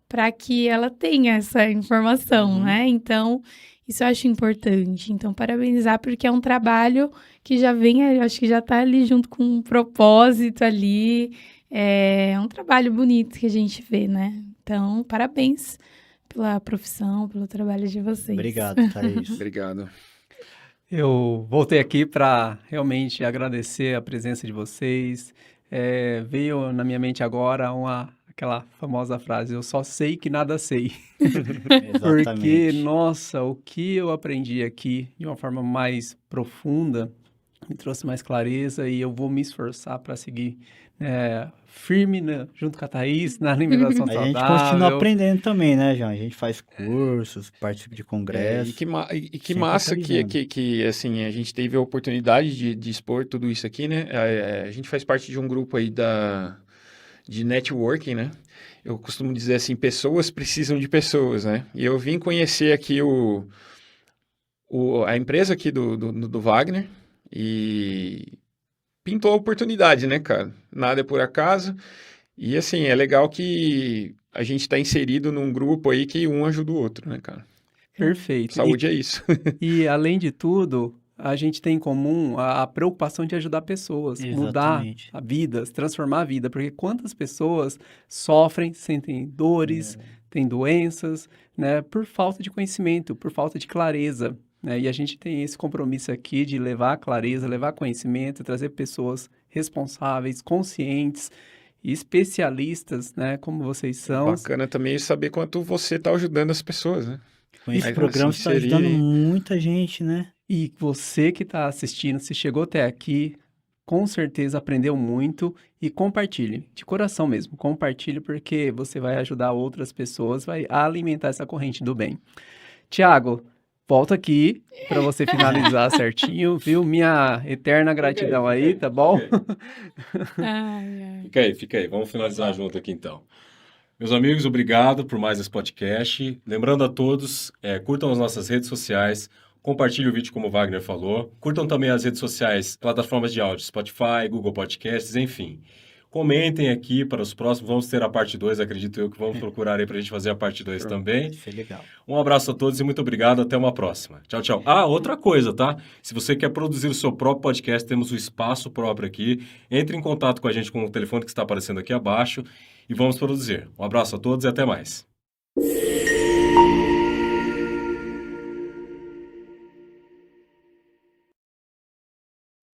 para que ela tenha essa informação, né? Então, isso eu acho importante. Então, parabenizar, porque é um trabalho que já vem, eu acho que já está ali junto com um propósito ali. É um trabalho bonito que a gente vê, né? Então, parabéns pela profissão, pelo trabalho de vocês. Obrigado, Thaís. Obrigado. Eu voltei aqui para realmente agradecer a presença de vocês. Veio na minha mente agora aquela famosa frase: eu só sei que nada sei. Porque, Exatamente. nossa, o que eu aprendi aqui de uma forma mais profunda me trouxe mais clareza e eu vou me esforçar para seguir firme, né, junto com a Thaís na alimentação A gente saudável. continua aprendendo também, né, João? A gente faz cursos, participa de E congressos. que sempre massa atualizando. que assim, a gente teve a oportunidade de expor tudo isso aqui, né? A gente faz parte de um grupo aí de networking, né? Eu costumo dizer assim, pessoas precisam de pessoas, né? E eu vim conhecer aqui a empresa aqui do Wagner e pintou a oportunidade, né, cara? Nada é por acaso. E assim, é legal que a gente está inserido num grupo aí que um ajuda o outro, né, cara? Perfeito. Saúde é isso. E, além de tudo, a gente tem em comum a preocupação de ajudar pessoas, mudar Exatamente. a vida, transformar a vida. Porque quantas pessoas sofrem, sentem dores, têm doenças, né, por falta de conhecimento, por falta de clareza, né? E a gente tem esse compromisso aqui de levar clareza, levar conhecimento, trazer pessoas responsáveis, conscientes, especialistas, né, como vocês são. Bacana também saber quanto você está ajudando as pessoas, né? Com esse Aí, programa se você está ajudando inserir- muita gente, né? E você que está assistindo, se chegou até aqui, com certeza aprendeu muito e compartilhe, de coração mesmo, compartilhe porque você vai ajudar outras pessoas, vai alimentar essa corrente do bem. Tiago, volta aqui para você finalizar certinho, viu? Minha eterna gratidão aí, tá bom? Fica aí. Vamos finalizar junto aqui então. Meus amigos, obrigado por mais esse podcast. Lembrando a todos, curtam as nossas redes sociais, Compartilhe o vídeo como o Wagner falou. Curtam também as redes sociais, plataformas de áudio, Spotify, Google Podcasts, enfim. Comentem aqui para os próximos. Vamos ter a parte 2, acredito eu que vamos procurar aí para a gente fazer a parte 2 também. Isso é legal. Um abraço a todos e muito obrigado. Até uma próxima. Tchau, tchau. Ah, outra coisa, tá? Se você quer produzir o seu próprio podcast, temos o espaço próprio aqui. Entre em contato com a gente com o telefone que está aparecendo aqui abaixo e vamos produzir. Um abraço a todos e até mais.